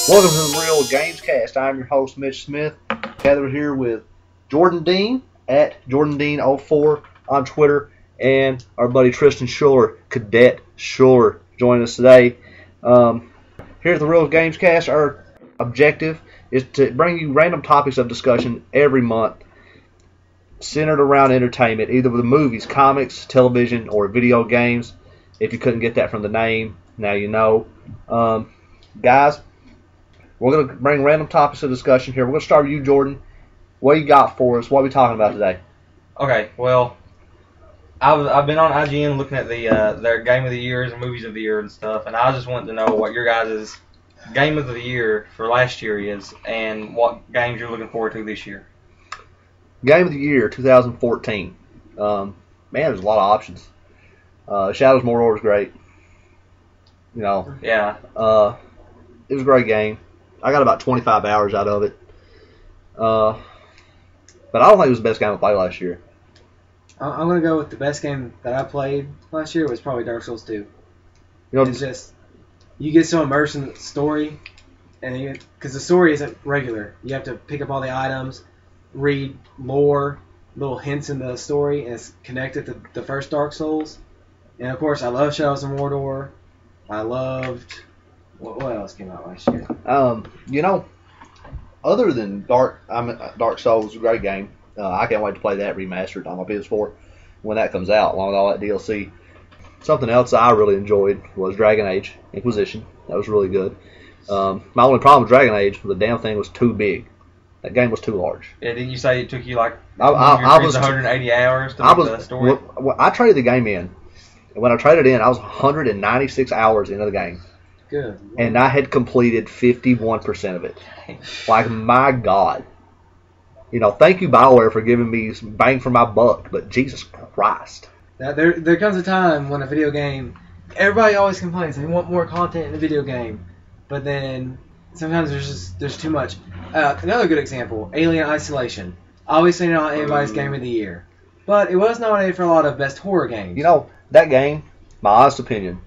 Welcome to the Real Games Cast. I'm your host, Mitch Smith, gathered here with Jordan Dean at JordanDean04 on Twitter, and our buddy Tristan Schuler, Cadet Schuler, joining us today. Here at the Real Games Cast, our objective is to bring you random topics of discussion every month centered around entertainment, either with movies, comics, television, or video games. If you couldn't get that from the name, now you know. Guys, we're going to bring random topics of discussion here. We're going to start with you, Jordan. What you got for us? What are we talking about today? Okay, well, I've been on IGN looking at their Game of the Years and Movies of the Year and stuff, and I just wanted to know what your guys' Game of the Year for last year is and what games you're looking forward to this year. Game of the Year 2014. Man, there's a lot of options. Shadows of Mordor was great. You know. Yeah. It was a great game. I got about 25 hours out of it. But I don't think it was the best game I played last year. I'm going to go with the best game that I played last year was probably Dark Souls 2. You know, it's just, you get so immersed in the story, and because the story isn't regular. You have to pick up all the items, read lore, little hints in the story, and it's connected to the first Dark Souls. And of course, I love Shadows of Mordor. I loved... What else came out last year? You know, other than Dark Souls, a great game. I can't wait to play that remastered on my PS4 when that comes out, along with all that DLC. Something else I really enjoyed was Dragon Age Inquisition. That was really good. My only problem with Dragon Age was the damn thing was too big. That game was too large. Yeah, didn't you say it took you like I was 180 hours to make the story? Well, I traded the game in. And when I traded in, I was 196 hours into the game. Good. And I had completed 51% of it. Like, my God. You know, thank you, BioWare, for giving me some bang for my buck, but Jesus Christ. Now, there comes a time when a video game, everybody always complains they want more content in a video game, but then sometimes there's too much. Another good example, Alien Isolation. Obviously not anybody's Game of the Year, but it was nominated for a lot of best horror games. You know, that game, my honest opinion,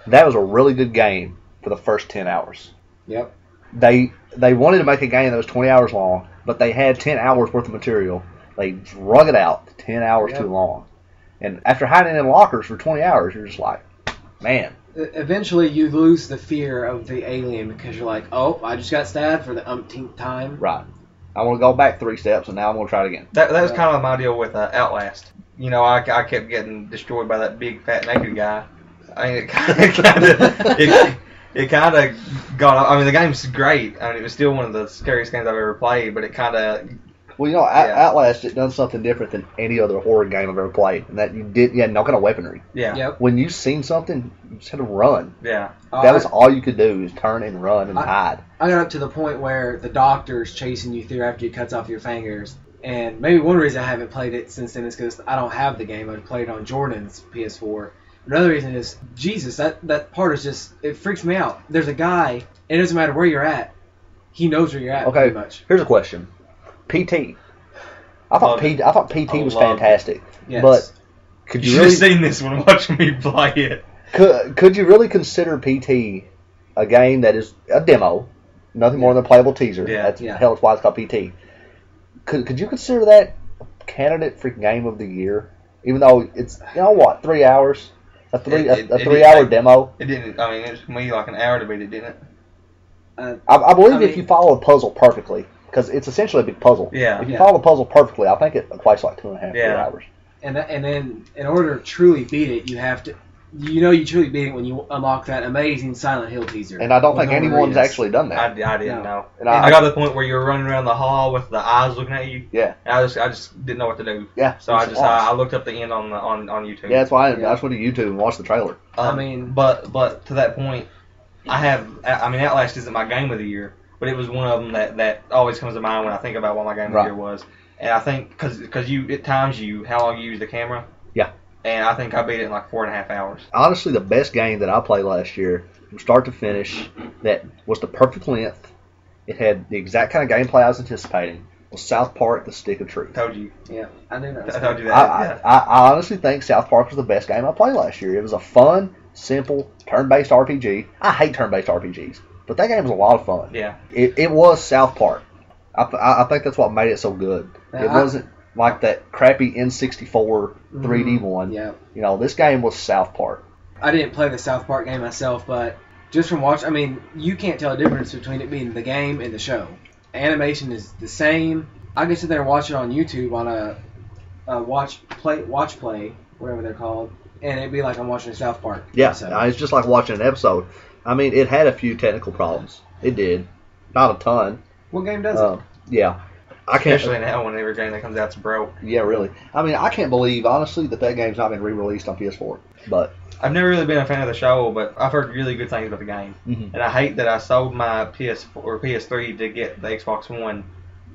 that was a really good game for the first 10 hours. Yep. They wanted to make a game that was 20 hours long, but they had 10 hours worth of material. They drug it out 10 hours too long. And after hiding in lockers for 20 hours, you're just like, man. Eventually, you lose the fear of the alien because you're like, oh, I just got stabbed for the umpteenth time. Right. I want to go back 3 steps, and now I'm going to try it again. That was kind of my deal with Outlast. You know, I kept getting destroyed by that big, fat, naked guy. I mean, it kind of got. I mean, the game's great. I mean, it was still one of the scariest games I've ever played. But it kind of. Well, you know, Outlast had done something different than any other horror game I've ever played, and that you had no kind of weaponry. Yeah. Yep. When you seen something, you just had to run. Yeah. That was all you could do is turn and run and hide. I got up to the point where the doctor's chasing you through after he cuts off your fingers. And maybe one reason I haven't played it since then is because I don't have the game. I played it on Jordan's PS4. Another reason is, Jesus, that part is just, it freaks me out. There's a guy, it doesn't matter where you're at, he knows where you're at pretty much. Here's a question. PT. I thought PT was fantastic. Yes. But could you you should really have seen this when watching me play it. Could you really consider PT a game that is a demo, nothing more than a playable teaser? Yeah. That's hell, it's why it's called PT. Could you consider that a candidate for Game of the Year? Even though it's, 3 hours? A 3 hour demo? It didn't, I mean, it took me like an hour to beat it, didn't it? I believe if you follow a puzzle perfectly, because it's essentially a big puzzle. Yeah. If you follow the puzzle perfectly, I think it equates like 2.5 3 hours. And then, in order to truly beat it, you have to, you truly beat it when you unlock that amazing Silent Hill teaser. And I don't think anyone's actually done that. I didn't know. And I got to the point where you were running around the hall with the eyes looking at you. Yeah. And I just didn't know what to do. Yeah. So I looked up the end on YouTube. Yeah, that's why I just went to YouTube and watched the trailer. But to that point, Outlast isn't my Game of the Year, but it was one of them that always comes to mind when I think about what my Game of the Year was. And I think because it times you how long you use the camera. Yeah. And I think I beat it in like 4.5 hours. Honestly, the best game that I played last year, from start to finish, that was the perfect length. It had the exact kind of gameplay I was anticipating. was South Park: The Stick of Truth. Told you. Yeah, I knew that. I told you that. I honestly think South Park was the best game I played last year. It was a fun, simple, turn-based RPG. I hate turn-based RPGs, but that game was a lot of fun. Yeah. It was South Park. I think that's what made it so good. It wasn't like that crappy N64 3D one. Yeah. You know, this game was South Park. I didn't play the South Park game myself, but just from watching, I mean, you can't tell the difference between it being the game and the show. Animation is the same. I could sit there and watch it on YouTube on a watch play, whatever they're called, and it'd be like I'm watching a South Park episode. It's just like watching an episode. I mean, it had a few technical problems. It did. Not a ton. What game does it? Yeah. I can't. Especially now when every game that comes out's broke. Yeah, really. I mean, I can't believe, honestly, that game's not been re-released on PS4. But I've never really been a fan of the show, but I've heard really good things about the game. Mm-hmm. And I hate that I sold my PS4 or PS3 to get the Xbox One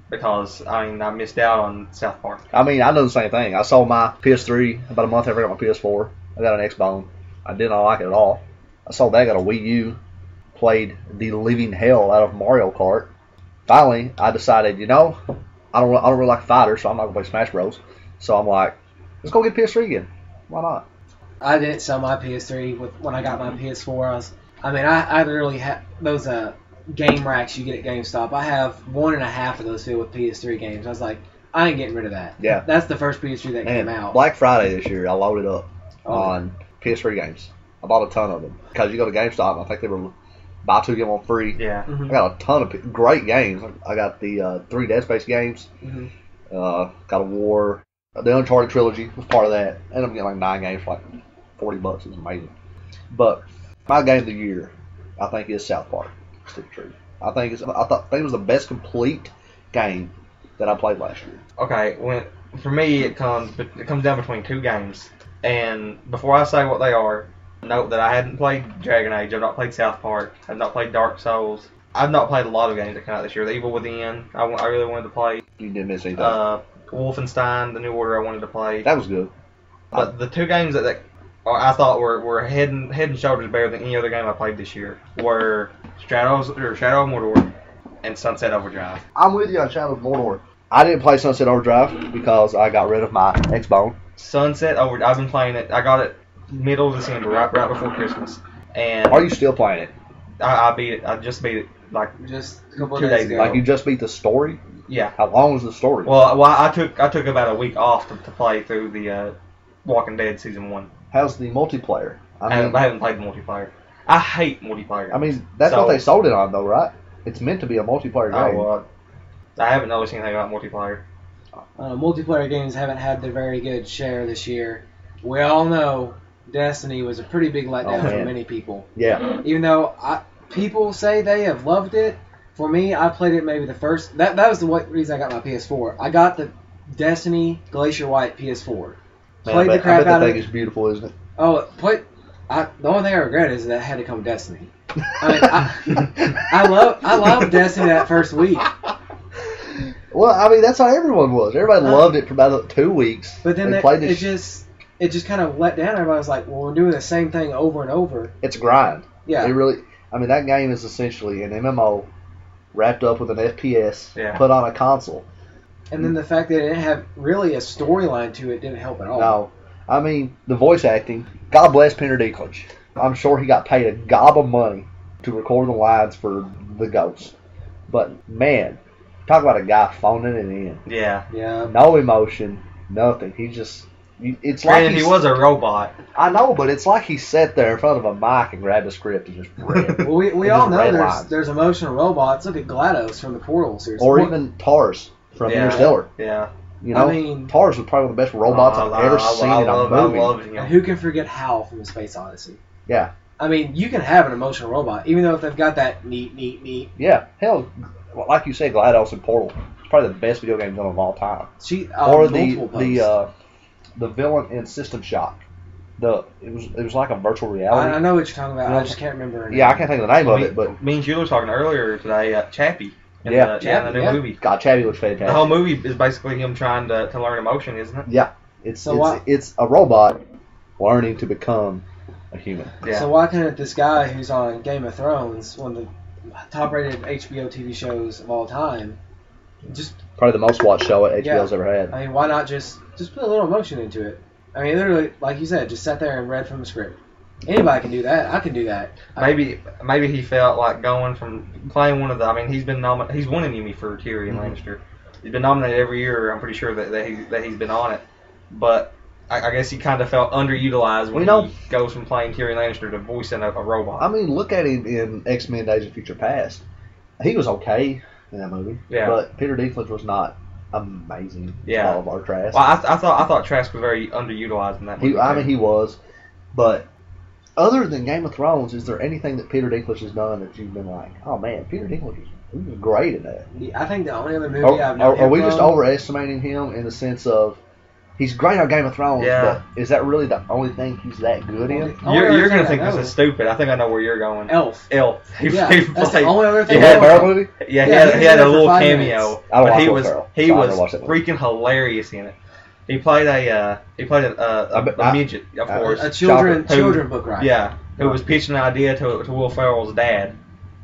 because, I missed out on South Park. I mean, I know the same thing. I sold my PS3 about a month after I got my PS4. I got an Xbone. I did not like it at all. I sold that, got a Wii U, played the living hell out of Mario Kart. Finally, I decided, I don't really like fighters, so I'm not going to play Smash Bros. So I'm like, let's go get PS3 again. Why not? I didn't sell my PS3 when I got my PS4. I literally have those game racks you get at GameStop. I have 1.5 of those filled with PS3 games. I was like, I ain't getting rid of that. Yeah. That's the first PS3 that came out. Black Friday this year, I loaded up on PS3 games. I bought a ton of them. Because you go to GameStop, and I think they were buy two, get one free. Yeah. Mm-hmm. I got a ton of great games. I got the 3 Dead Space games. Mm-hmm. God of War. The Uncharted trilogy was part of that. And I'm getting like 9 games for like $40. It was amazing. But my game of the year, I think, is South Park. Stick of Truth. I think it was the best complete game that I played last year. Okay, for me it comes down between 2 games. And before I say what they are, note that I hadn't played Dragon Age, I've not played South Park, I've not played Dark Souls. I've not played a lot of games that came out this year. The Evil Within, I really wanted to play. You didn't miss anything. Wolfenstein, The New Order, I wanted to play. That was good. But the 2 games that I thought were head and shoulders better than any other game I played this year were Shadow of Mordor and Sunset Overdrive. I'm with you on Shadow of Mordor. I didn't play Sunset Overdrive because I got rid of my Xbone. Sunset Overdrive, I've been playing it. I got it middle of December, right before Christmas. And are you still playing it? I beat it. I just beat it like just a couple 2 of days ago. Like you just beat the story? Yeah. How long was the story? Well, I took about a week off to play through the Walking Dead season 1. How's the multiplayer? I haven't played the multiplayer. I hate multiplayer games. I mean, that's what they sold it on, though, right? It's meant to be a multiplayer game. Oh, I haven't noticed anything about multiplayer. Multiplayer games haven't had their very good share this year. We all know Destiny was a pretty big letdown for many people. Yeah. Even though people say they have loved it, for me, I played it maybe the first. That was the reason I got my PS4. I got the Destiny Glacier White PS4. Played the crap out of it. That thing is beautiful, isn't it? Oh, the only thing I regret is that it had to come with Destiny. I mean, I love Destiny that first week. Well, I mean, that's how everyone was. Everybody loved it for about 2 weeks. But then it just kind of let down. Everybody was like, well, we're doing the same thing over and over. It's a grind. Yeah. I mean, that game is essentially an MMO wrapped up with an FPS put on a console. And then the fact that it didn't have really a storyline to it didn't help at all. No. I mean, the voice acting, God bless Peter Dinklage. I'm sure he got paid a gob of money to record the lines for the ghost. But, man, talk about a guy phoning it in. Yeah. Yeah. No emotion, nothing. He just... It's like he was a robot. I know, but it's like he sat there in front of a mic and grabbed a script and just read. Well, we all know there's emotional robots. Look at GLaDOS from the Portal series. Or even Tars from Interstellar. Yeah. You know, Tars was probably one of the best robots I've ever seen in a movie. And who can forget Hal from the Space Odyssey? Yeah. I mean, you can have an emotional robot, even though if they've got that neat. Yeah. Hell, like you said, GLaDOS and Portal. It's probably the best video game done of all time. Or the villain in System Shock. It was like a virtual reality. I know what you're talking about. I just can't remember her name. Yeah, I can't think of the name of it. But me and Julie were talking earlier today. Chappie. In the new movie. God, Chappie looks fantastic. The whole movie is basically him trying to learn emotion, isn't it? Yeah. It's a robot learning to become a human. Yeah. So why can't this guy who's on Game of Thrones, one of the top-rated HBO TV shows of all time, Just Probably the most watched show HBO's Yeah. ever had. I mean, why not just put a little emotion into it? I mean, literally, like you said, just sat there and read from the script. Anybody can do that. I can do that. Maybe he felt like going from playing one of the. I mean, he's been he's won an Emmy for Tyrion Lannister. He's been nominated every year. I'm pretty sure that he's been on it. But I guess he kind of felt underutilized when he goes from playing Tyrion Lannister to voicing a robot. I mean, look at him in X-Men: Days of Future Past. He was okay in that movie. Yeah. But Peter Dinklage was not amazing. Yeah. All of our Trask. Well, I thought Trask was very underutilized in that movie. He was, but other than Game of Thrones, is there anything that Peter Dinklage has done that you've been like, oh man, Peter Dinklage was great in that? I think the only other movie I've known Are we him just from- overestimating him in the sense of he's great on Game of Thrones, Yeah. but is that really the only thing he's that good in? You're gonna think this is stupid. I think I know where you're going. Elf. He Yeah, played- that's the only other The thing. Yeah. Will Ferrell movie? Yeah, Yeah, he had a for little 5 cameo, minutes. I don't but like he Will was Ferrell, he so I was never watched that movie. freaking hilarious in it. He played a midget, of course. A children Who- book writer. Yeah, who was pitching an idea to Will Ferrell's dad.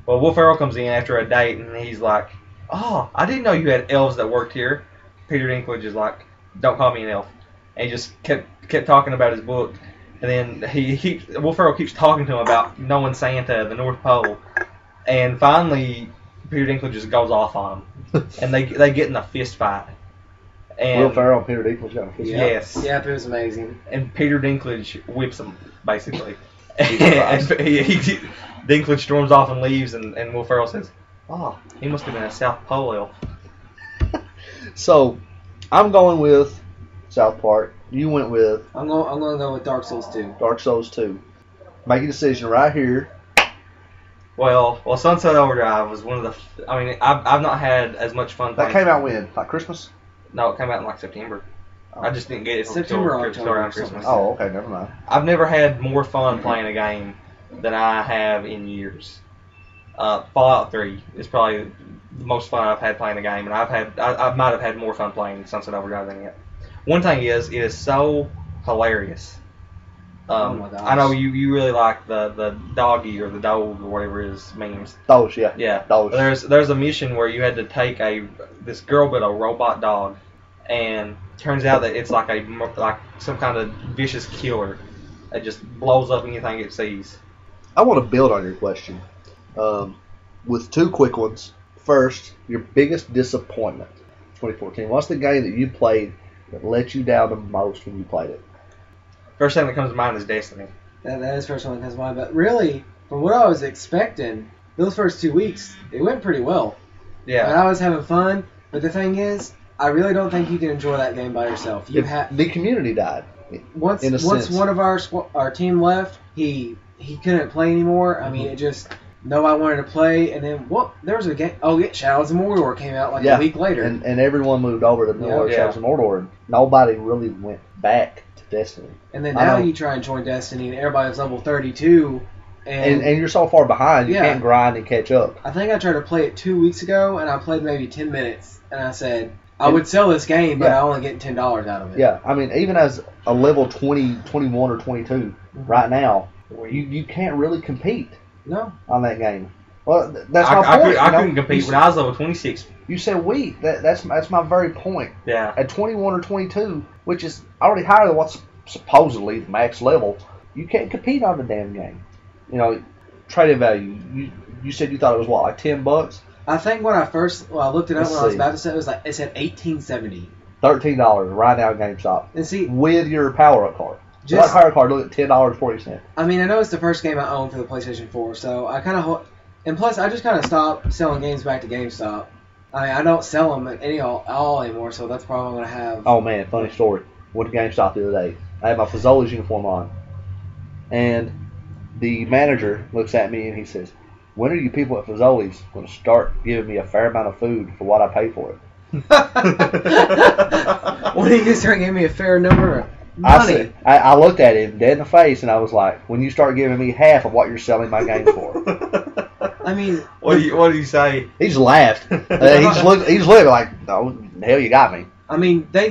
Well, Will Ferrell comes in after a date and he's like, "Oh, I didn't know you had elves that worked here." Peter Dinklage is like, "Don't call me an elf," and he just kept talking about his book. And then Will Ferrell keeps talking to him about knowing Santa, the North Pole, and finally Peter Dinklage just goes off on him, and they get in a fist fight. And Will Ferrell and Peter Dinklage got a fist fight. Yes. Yep, it was amazing. And Peter Dinklage whips him, basically. Jesus and Christ. Dinklage storms off and leaves, and Will Ferrell says, "Oh, he must have been a South Pole elf." So, I'm going with South Park. You went with I'm going to go with Dark Souls 2. Dark Souls 2. Make a decision right here. Well, Sunset Overdrive was one of the. I mean, I've not had as much fun That playing. came out when? Like Christmas? No, it came out in like September. I just didn't get it September or until October around or something. Christmas. Oh, okay, never mind. I've never had more fun playing a game than I have in years. Fallout 3 is probably the most fun I've had playing a game, and I might have had more fun playing Sunset Overdrive than it. One thing is, it is so hilarious. Oh my gosh. I know you really like the doggy or the dog or whatever his means. Those, yeah. Yeah. Those. There's a mission where you had to take this girl built a robot dog, and turns out that it's like some kind of vicious killer that just blows up anything it sees. I want to build on your question with two quick ones. First, your biggest disappointment 2014. What's the game that you played that let you down the most when you played it? First thing that comes to mind is Destiny. That is the first one that comes to mind. But really, from what I was expecting, those first 2 weeks, it went pretty well. Yeah. And I was having fun. But the thing is, I really don't think you can enjoy that game by yourself. The community died. Once in a sense. one of our team left, he couldn't play anymore. I mean, it just nobody wanted to play. And then there was a game. Oh, yeah, Shadows of Mordor came out like a week later. And everyone moved over to Yeah. Shadows of Mordor, and nobody really went back to Destiny. And then I now know. you try and join Destiny, and everybody's level 32. And you're so far behind, you Yeah. can't grind and catch up. I think I tried to play it 2 weeks ago, and I played maybe 10 minutes. And I said, I would sell this game, but Yeah. I only get $10 out of it. Yeah, I mean, even as a level 20, 21, or 22 right now, you can't really compete No. on that game. Well, that's my I point. couldn't compete when I was level 26. You said that's my very point. Yeah. At 21 or 22, which is already higher than what's supposedly the max level, you can't compete on the damn game. You know, trading value. You said you thought it was what, like $10? I think when I looked it up Let's when I was see. about to say it said $18.70. $13 right now at GameStop And see, with your power up card. Just- That power card look at $10.40. I mean, I know it's the first game I own for the PlayStation 4, so I kind of and plus I just kind of stopped selling games back to GameStop. I mean, I don't sell them at all anymore, so that's probably what I'm gonna have. Oh man, funny story. Went to GameStop the other day. I had my Fazoli's uniform on, and the manager looks at me and he says, "When are you people at Fazoli's going to start giving me a fair amount of food for what I pay for it?" When are you gonna start giving me a fair number of money? I looked at him dead in the face and I was like, "When you start giving me half of what you're selling my games for." I mean, What do you say? He just laughed. He just looked like, "No, hell, you got me." I mean, they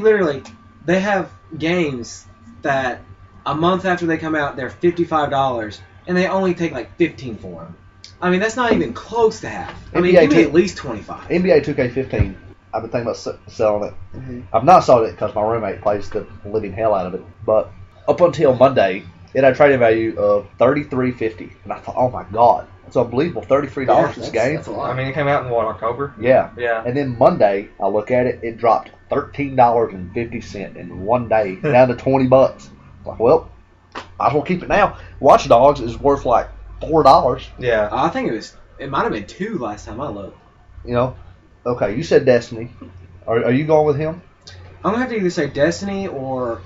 have games that a month after they come out, they're $55, and they only take like 15 for them. I mean, that's not even close to half. I mean, NBA give me too. at least 25. NBA 2K15. I've been thinking about selling it. Mm-hmm. I've not sold it because my roommate plays the living hell out of it. But up until Monday, it had a trading value of $33.50, and I thought, oh my god, it's unbelievable, $33 for this game. That's a lot. I mean, it came out in what, October? Yeah. Yeah. And then Monday, I look at it, it dropped $13.50 in one day, down to $20. Like, well, might as well keep it now. Watch Dogs is worth like $4. Yeah. I think it might have been 2 last time I looked. You know, okay, you said Destiny. Are you going with him? I'm gonna have to either say Destiny or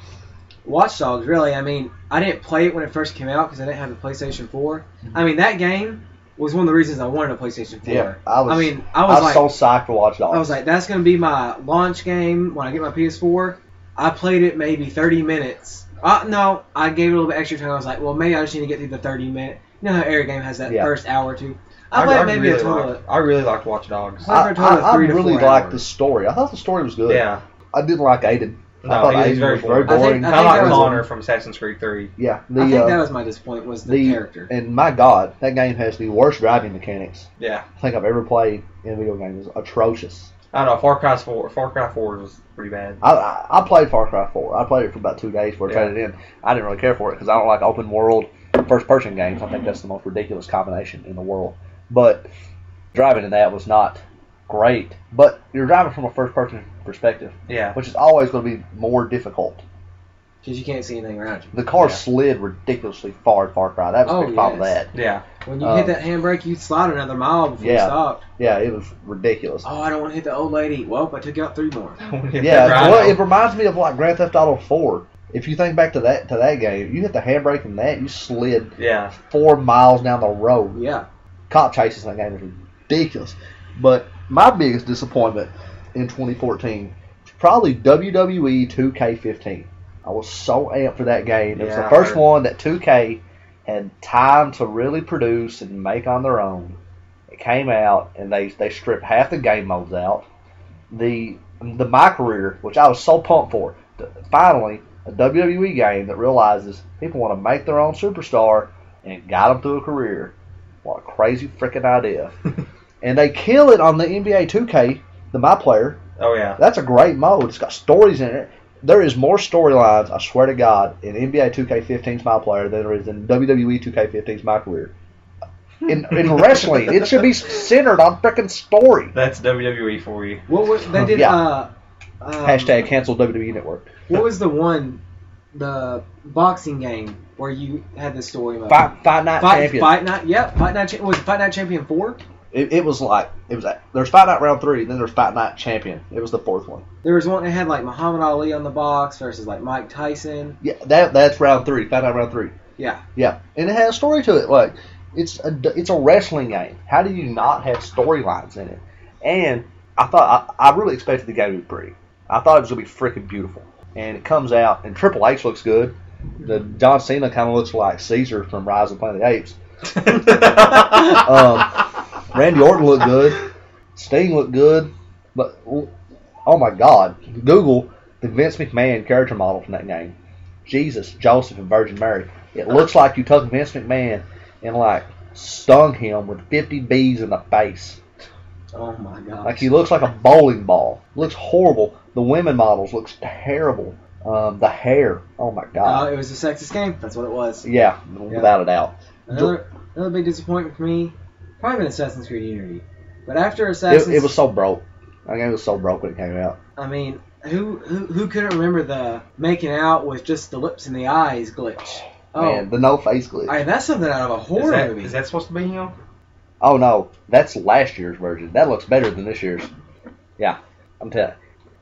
Watch Dogs. Really, I mean, I didn't play it when it first came out because I didn't have a PlayStation 4. I mean, that game was one of the reasons I wanted a PlayStation 4. Yeah, I was like, so psyched for Watch Dogs. I was like, that's gonna be my launch game when I get my PS4. I played it maybe 30 minutes. No, I gave it a little bit extra time. I was like, well, maybe I just need to get through the 30 minute. You know how every game has that first hour or two. I played maybe a total of. I really liked Watch Dogs. I 3 to 4 really liked hours. the story. I thought the story was good. Yeah. I didn't like Aiden. No, I thought he was Aiden very was very boring. boring. I Kind think of that like was Connor from Assassin's Creed 3. Yeah, I think that was my disappointment was the character. And my God, that game has the worst driving mechanics Yeah. I think I've ever played in a video game. It was atrocious. I don't know. Far Cry 4 was pretty bad. I played Far Cry 4. I played it for about 2 days before I traded it in. I didn't really care for it because I don't like open world first person games. I think that's the most ridiculous combination in the world. But driving in that was not great. But you're driving from a first person perspective, Yeah. which is always going to be more difficult. Because you can't see anything around you. The car slid ridiculously far in Far Cry. That was a big problem with that. Yeah. When you hit that handbrake, you slide another mile before you Yeah. stop. Yeah, it was ridiculous. Oh, I don't want to hit the old lady. Well, I took out 3 more. Yeah, well, it reminds me of like Grand Theft Auto 4. If you think back to that game, you hit the handbrake in that, you slid 4 miles down the road. Yeah. Cop chases in that game is ridiculous. But my biggest disappointment in 2014 is probably WWE 2K15. I was so amped for that game. It was the first one that 2K had time to really produce and make on their own. It came out and they stripped half the game modes out. The My Career, which I was so pumped for. Finally, a WWE game that realizes people want to make their own superstar and guide them through a career. What a crazy freaking idea. And they kill it on the NBA 2K, the My Player. Oh, yeah. That's a great mode. It's got stories in it. There is more storylines, I swear to God, in NBA 2K15's My Player than there is in WWE 2K15's My Career. In wrestling, it should be centered on freaking story. That's WWE for you. What was they did? Hashtag cancel WWE Network. What was the one, the boxing game where you had the story mode? Fight Night Champion. Fight Night. Yep. Fight Night. Was it Fight Night Champion 4? It was there's Fight Night Round 3, then there's Fight Night Champion. It was the 4th one. There was one that had like Muhammad Ali on the box versus like Mike Tyson. Yeah, that's Round 3. Fight Night Round 3. Yeah. Yeah, and it has a story to it. Like it's a wrestling game. How do you not have storylines in it? And I really expected the game to be pretty. I thought it was gonna be freaking beautiful. And it comes out, and Triple H looks good. The John Cena kind of looks like Caesar from Rise of the Planet of the Apes. Randy Orton looked good. Sting looked good. But, oh my God. Google the Vince McMahon character model from that game. Jesus, Joseph, and Virgin Mary. It looks like you took Vince McMahon and, like, stung him with 50 bees in the face. Oh my God. Like, he looks like a bowling ball. Looks horrible. The women models looks terrible. The hair. Oh my God. It was a sexist game. That's what it was. Yeah, without a doubt. Another big disappointment for me, probably been Assassin's Creed Unity. But after Assassin's, it was so broke. That game was so broke when it came out. I mean, who couldn't remember the making out with just the lips and the eyes glitch? Oh Man, the no face glitch. I mean, that's something out of a horror movie. Is that supposed to be him? Oh no, that's last year's version. That looks better than this year's. Yeah, I'm telling you.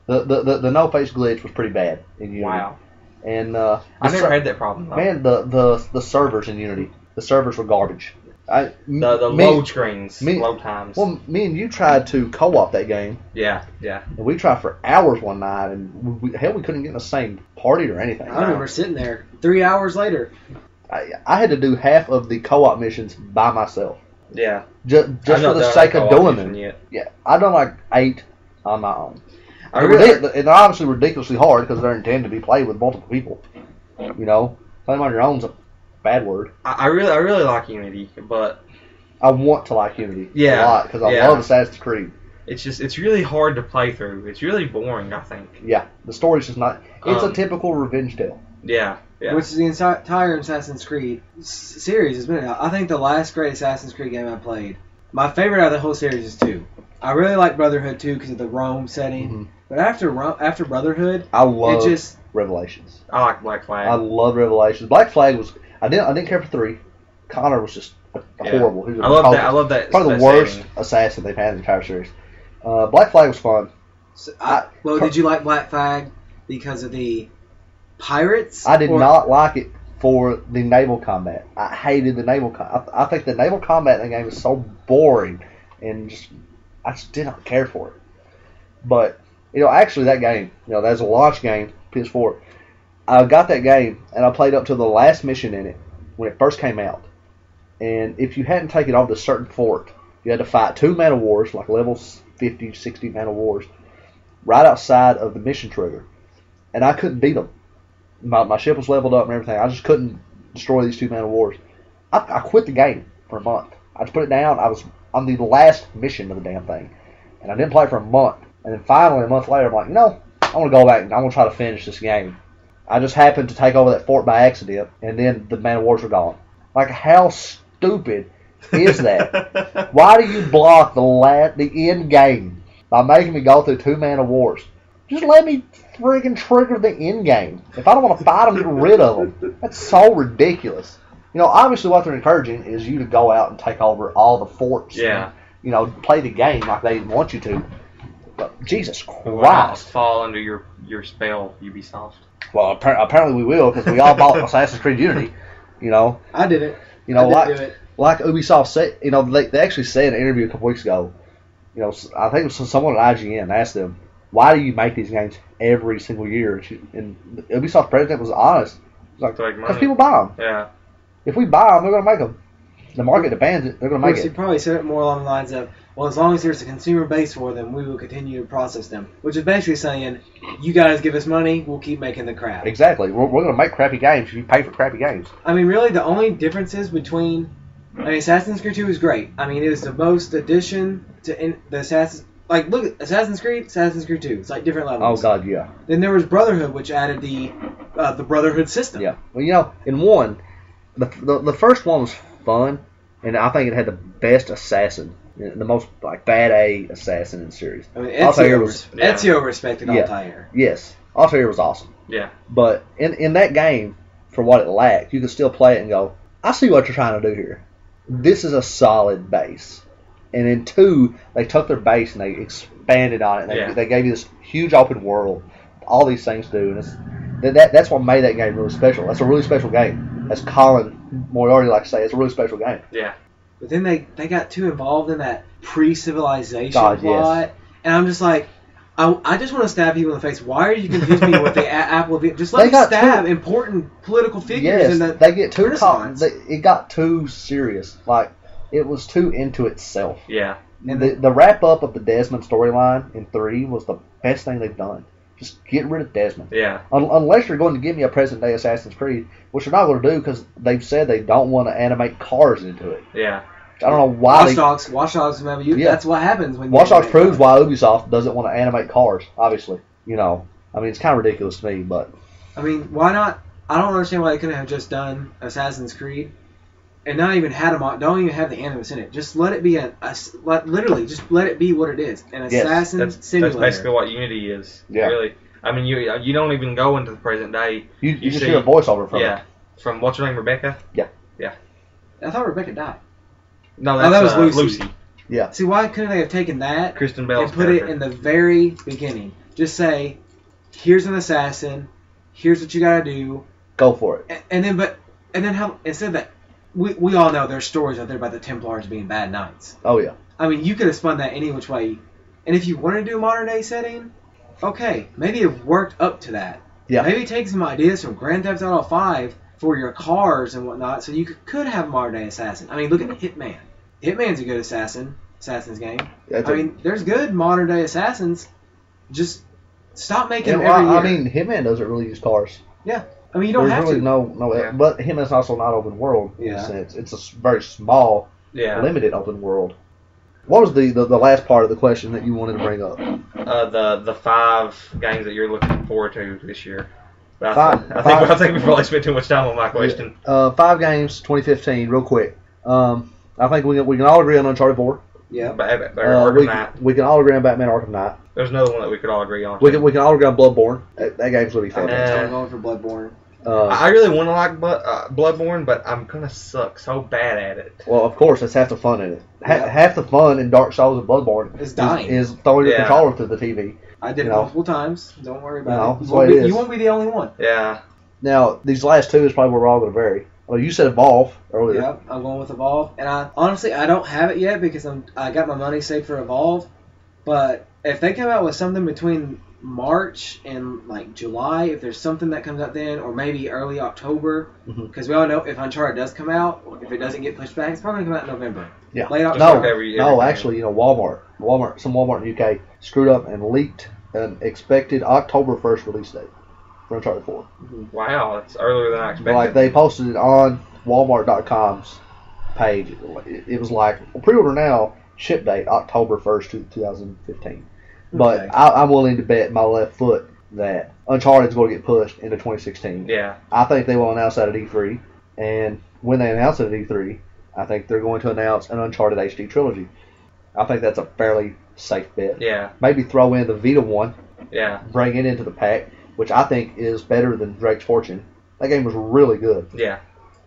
The no face glitch was pretty bad in Unity. Wow. And I never had that problem though. Man, the servers in Unity, the servers were garbage. The load screens, load times. Well, me and you tried to co-op that game. Yeah. And we tried for hours one night, and we couldn't get in the same party or anything. I remember sitting there 3 hours later. I had to do half of the co-op missions by myself. Yeah. Just for the sake of doing them. Yeah, I've done like 8 on my own. And they're obviously ridiculously hard because they're intended to be played with multiple people. You know, playing on your own is a bad word. I really like Unity, but I want to like Unity a lot because I love Assassin's Creed. it's really hard to play through. It's really boring, I think. Yeah, the story's just not. It's a typical revenge tale. Yeah. Which is the entire Assassin's Creed series has been. I think the last great Assassin's Creed game I played, my favorite out of the whole series is 2. I really like Brotherhood 2 because of the Rome setting. Mm-hmm. But after Brotherhood, I love Revelations. I like Black Flag. I love Revelations. Black Flag was. I didn't care for 3. Connor was just horrible. I love that. Probably the worst assassin they've had in the entire series. Black Flag was fun. So, did you like Black Flag because of the pirates? I did not like it for the naval combat. I hated the naval combat. I think the naval combat in the game is so boring, and I just did not care for it. But actually, that game, that's a launch game, PS4. I got that game and I played up to the last mission in it when it first came out. And if you hadn't taken off the certain fort, you had to fight 2 man of wars, like level 50, 60 man of wars, right outside of the mission trigger. And I couldn't beat them. My ship was leveled up and everything. I just couldn't destroy these 2 man of wars. I quit the game for a month. I just put it down. I was on the last mission of the damn thing. And I didn't play it for a month. And then finally, a month later, I'm like, I want to go back and I want to try to finish this game. I just happened to take over that fort by accident, and then the man of wars were gone. Like, how stupid is that? Why do you block the end game by making me go through 2 man of wars? Just let me friggin' trigger the end game. If I don't want to fight them, get rid of them. That's so ridiculous. Obviously what they're encouraging is you to go out and take over all the forts. Yeah. And, play the game like they want you to. But Jesus Christ. We'll fall under your spell, Ubisoft. Well, apparently we will, because we all bought Assassin's Creed Unity. I did it. Like Ubisoft said, they actually said in an interview a couple weeks ago, I think it was someone at IGN asked them, why do you make these games every single year? And Ubisoft's president was honest. He was like, because people buy them. Yeah. If we buy them, they're going to make them. The market demands it. They're going to make it. He probably said it more along the lines of, well, as long as there's a consumer base for them, we will continue to process them. Which is basically saying, you guys give us money, we'll keep making the crap. Exactly. We're going to make crappy games if you pay for crappy games. I mean, really, the only differences between... Assassin's Creed 2 is great. I mean, it was the most addition to the Assassin's... Like, look at Assassin's Creed 2. It's like different levels. Oh, God, yeah. Then there was Brotherhood, which added the Brotherhood system. Yeah. Well, in one, the first one was fun, and I think it had the best assassin, the most bad A assassin in the series. I mean, Ezio respected Altair. Yes, Altair was awesome. Yeah. But in that game, for what it lacked, you could still play it and go, I see what you're trying to do here. This is a solid base. And in 2, they took their base and they expanded on it. They gave you this huge open world, all these things to do, and that's what made that game really special. That's a really special game. As Colin Moriarty likes to say, it's a really special game. Yeah. But then they got too involved in that pre-civilization plot, yes. And I'm just like, I just want to stab people in the face. Why are you confusing me with the Apple? Just let me stab important political figures in the they get too it got too serious. Like, it was too into itself. Yeah. And the wrap up of the Desmond storyline in 3 was the best thing they've done. Just get rid of Desmond. Yeah. Unless you're going to give me a present day Assassin's Creed, which you're not going to do because they've said they don't want to animate cars into it. Yeah. I don't know why. Watch Dogs, that's what happens when Watch Dogs proves why Ubisoft doesn't want to animate cars. Obviously, it's kind of ridiculous to me, but I mean, why not? I don't understand why they couldn't have just done Assassin's Creed and not even had them. Don't even have the animus in it. Just let it be literally, just let it be what it is, an assassin simulator. That's basically what Unity is. Yeah. Really. I mean, you don't even go into the present day. You just hear a voiceover from it. From what's her name, Rebecca? Yeah. Yeah. I thought Rebecca died. No, that was Lucy. Yeah. See, why couldn't they have taken that Kristen Bell's and put it in the very beginning? Just say, here's an assassin. Here's what you gotta do. Go for it. And then how instead of that, we all know there's stories out there about the Templars being bad knights. Oh yeah. I mean, you could have spun that any which way. And if you want to do a modern day setting, okay, maybe it worked up to that. Yeah. Maybe take some ideas from Grand Theft Auto 5 for your cars and whatnot, so you could have a modern day assassin. I mean, look at Hitman. Hitman's a good assassin's game. There's good modern day assassins. Just stop making them every year. I mean, Hitman doesn't really use cars. Yeah. I mean, you don't have really to. No, but Hitman's also not open world in a sense. It's a very small, limited open world. What was the last part of the question that you wanted to bring up? The 5 games that you're looking forward to this year. But Five. I think we probably spent too much time on my question. 5 games, 2015, real quick. I think we can all agree on Uncharted 4. Yeah. Arkham Knight. We can all agree on Batman Arkham Knight. There's another one that we could all agree on. We can all agree on Bloodborne. That game's going to be fantastic. I'm going for Bloodborne. I really want to like Bloodborne, but I'm going to suck so bad at it. Well, of course, that's half the fun in it. Half the fun in Dark Souls and Bloodborne is dying. Is throwing your controller through the TV. I did it multiple times. Don't worry about it. You won't be the only one. Yeah. Now, these last 2 is probably where we're all going to vary. Well, you said Evolve earlier. Yeah, I'm going with Evolve. And I don't have it yet because I got my money saved for Evolve. But if they come out with something between March and like July, if there's something that comes out then, or maybe early October, because we all know if Uncharted does come out, if it doesn't get pushed back, it's probably going to come out in November. Yeah. Late October. No, actually, some Walmart in the UK screwed up and leaked an expected October 1st release date for Uncharted 4. Wow, that's earlier than I expected. Like, they posted it on Walmart.com's page. It was like, pre-order now, ship date October 1st, 2015. But Okay. I'm willing to bet my left foot that Uncharted is going to get pushed into 2016. Yeah. I think they will announce that at E3. And when they announce it at E3, I think they're going to announce an Uncharted HD trilogy. I think that's a fairly safe bet. Yeah. Maybe throw in the Vita one. Yeah. Bring it into the pack, which I think is better than Drake's Fortune. That game was really good. Yeah.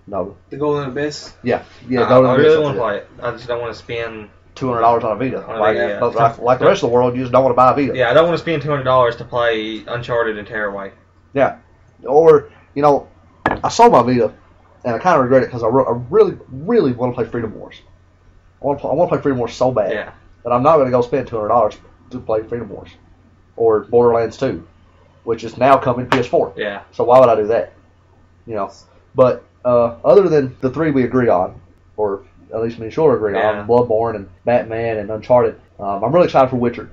No. The Golden Abyss? Yeah. I really want to play it. I just don't want to spend $200 on a Vita. Yeah. Like the rest of the world, you just don't want to buy a Vita. Yeah, I don't want to spend $200 to play Uncharted and Tearaway. Yeah. Or, I sold my Vita, and I kind of regret it because I really, really want to play Freedom Wars. I want to play Freedom Wars so bad that I'm not going to go spend $200 to play Freedom Wars. Or Borderlands 2, which is now coming PS4. Yeah. So why would I do that? But other than the 3 we agree on, or at least me and Schuler agree on, Bloodborne and Batman and Uncharted, I'm really excited for Witcher.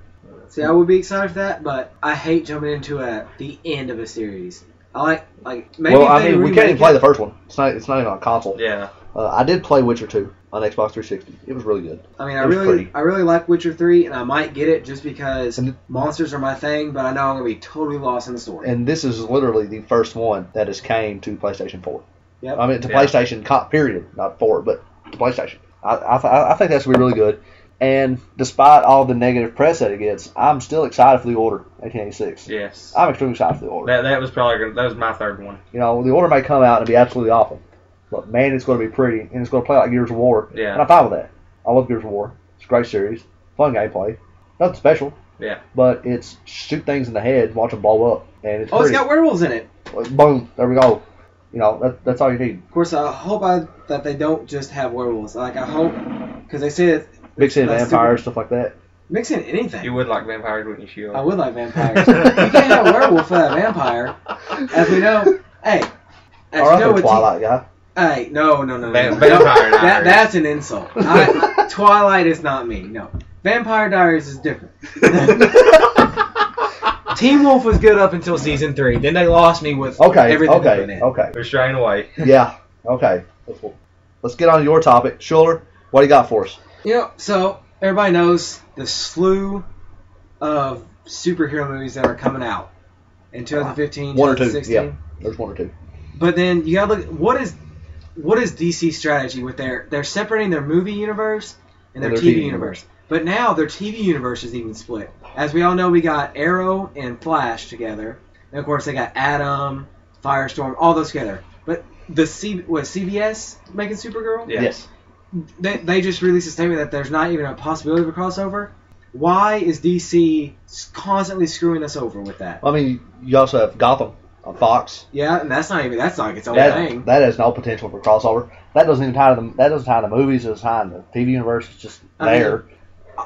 See, I would be excited for that, but I hate jumping into the end of a series. I like maybe. Well, I mean, we can't even play the first one. It's not even on console. Yeah. I did play Witcher 2 on Xbox 360. It was really good. I mean, I really like Witcher 3, and I might get it just because monsters are my thing, but I know I'm going to be totally lost in the story. And this is literally the first one that has came to PlayStation 4. Yep. I mean, to PlayStation, period. Not 4, but to PlayStation. I think that's going to be really good. And despite all the negative press that it gets, I'm still excited for The Order 1886. Yes. I'm extremely excited for The Order. That was my third one. The Order may come out and be absolutely awful. But, man, it's going to be pretty, and it's going to play like Gears of War. Yeah. And I'm fine with that. I love Gears of War. It's a great series. Fun gameplay. Nothing special. Yeah. But it's shoot things in the head, watch them blow up. And it's pretty. It's got werewolves in it. Boom. There we go. That's all you need. Of course, I hope that they don't just have werewolves. Like, I hope, because they say mix in vampires, stuff like that. Mix in anything. You would like vampires, wouldn't you, Shield? I would like vampires. You can't have a werewolf without a vampire. As we know, Twilight guy. Hey, no. Vampire Diaries. That's an insult. Twilight is not me. No. Vampire Diaries is different. Teen Wolf was good up until season 3. Then they lost me with everything they put in. Okay. They're straying away. Yeah. Okay. Let's get on to your topic. Schuler, what do you got for us? So everybody knows the slew of superhero movies that are coming out in 2015, 2016. Yeah, there's 1 or 2. But then you gotta look. What is DC's strategy with they're separating their movie universe and their TV universe. But now their TV universe is even split. As we all know, we got Arrow and Flash together. And of course, they got Atom, Firestorm, all those together. But CBS making Supergirl? Yes. They just released a statement that there's not even a possibility of a crossover. Why is DC constantly screwing us over with that? I mean, you also have Gotham on Fox. Yeah, and that's like its own thing. That has no potential for crossover. That doesn't even tie to the. That doesn't tie to the movies. It doesn't tie to the TV universe. It's just there.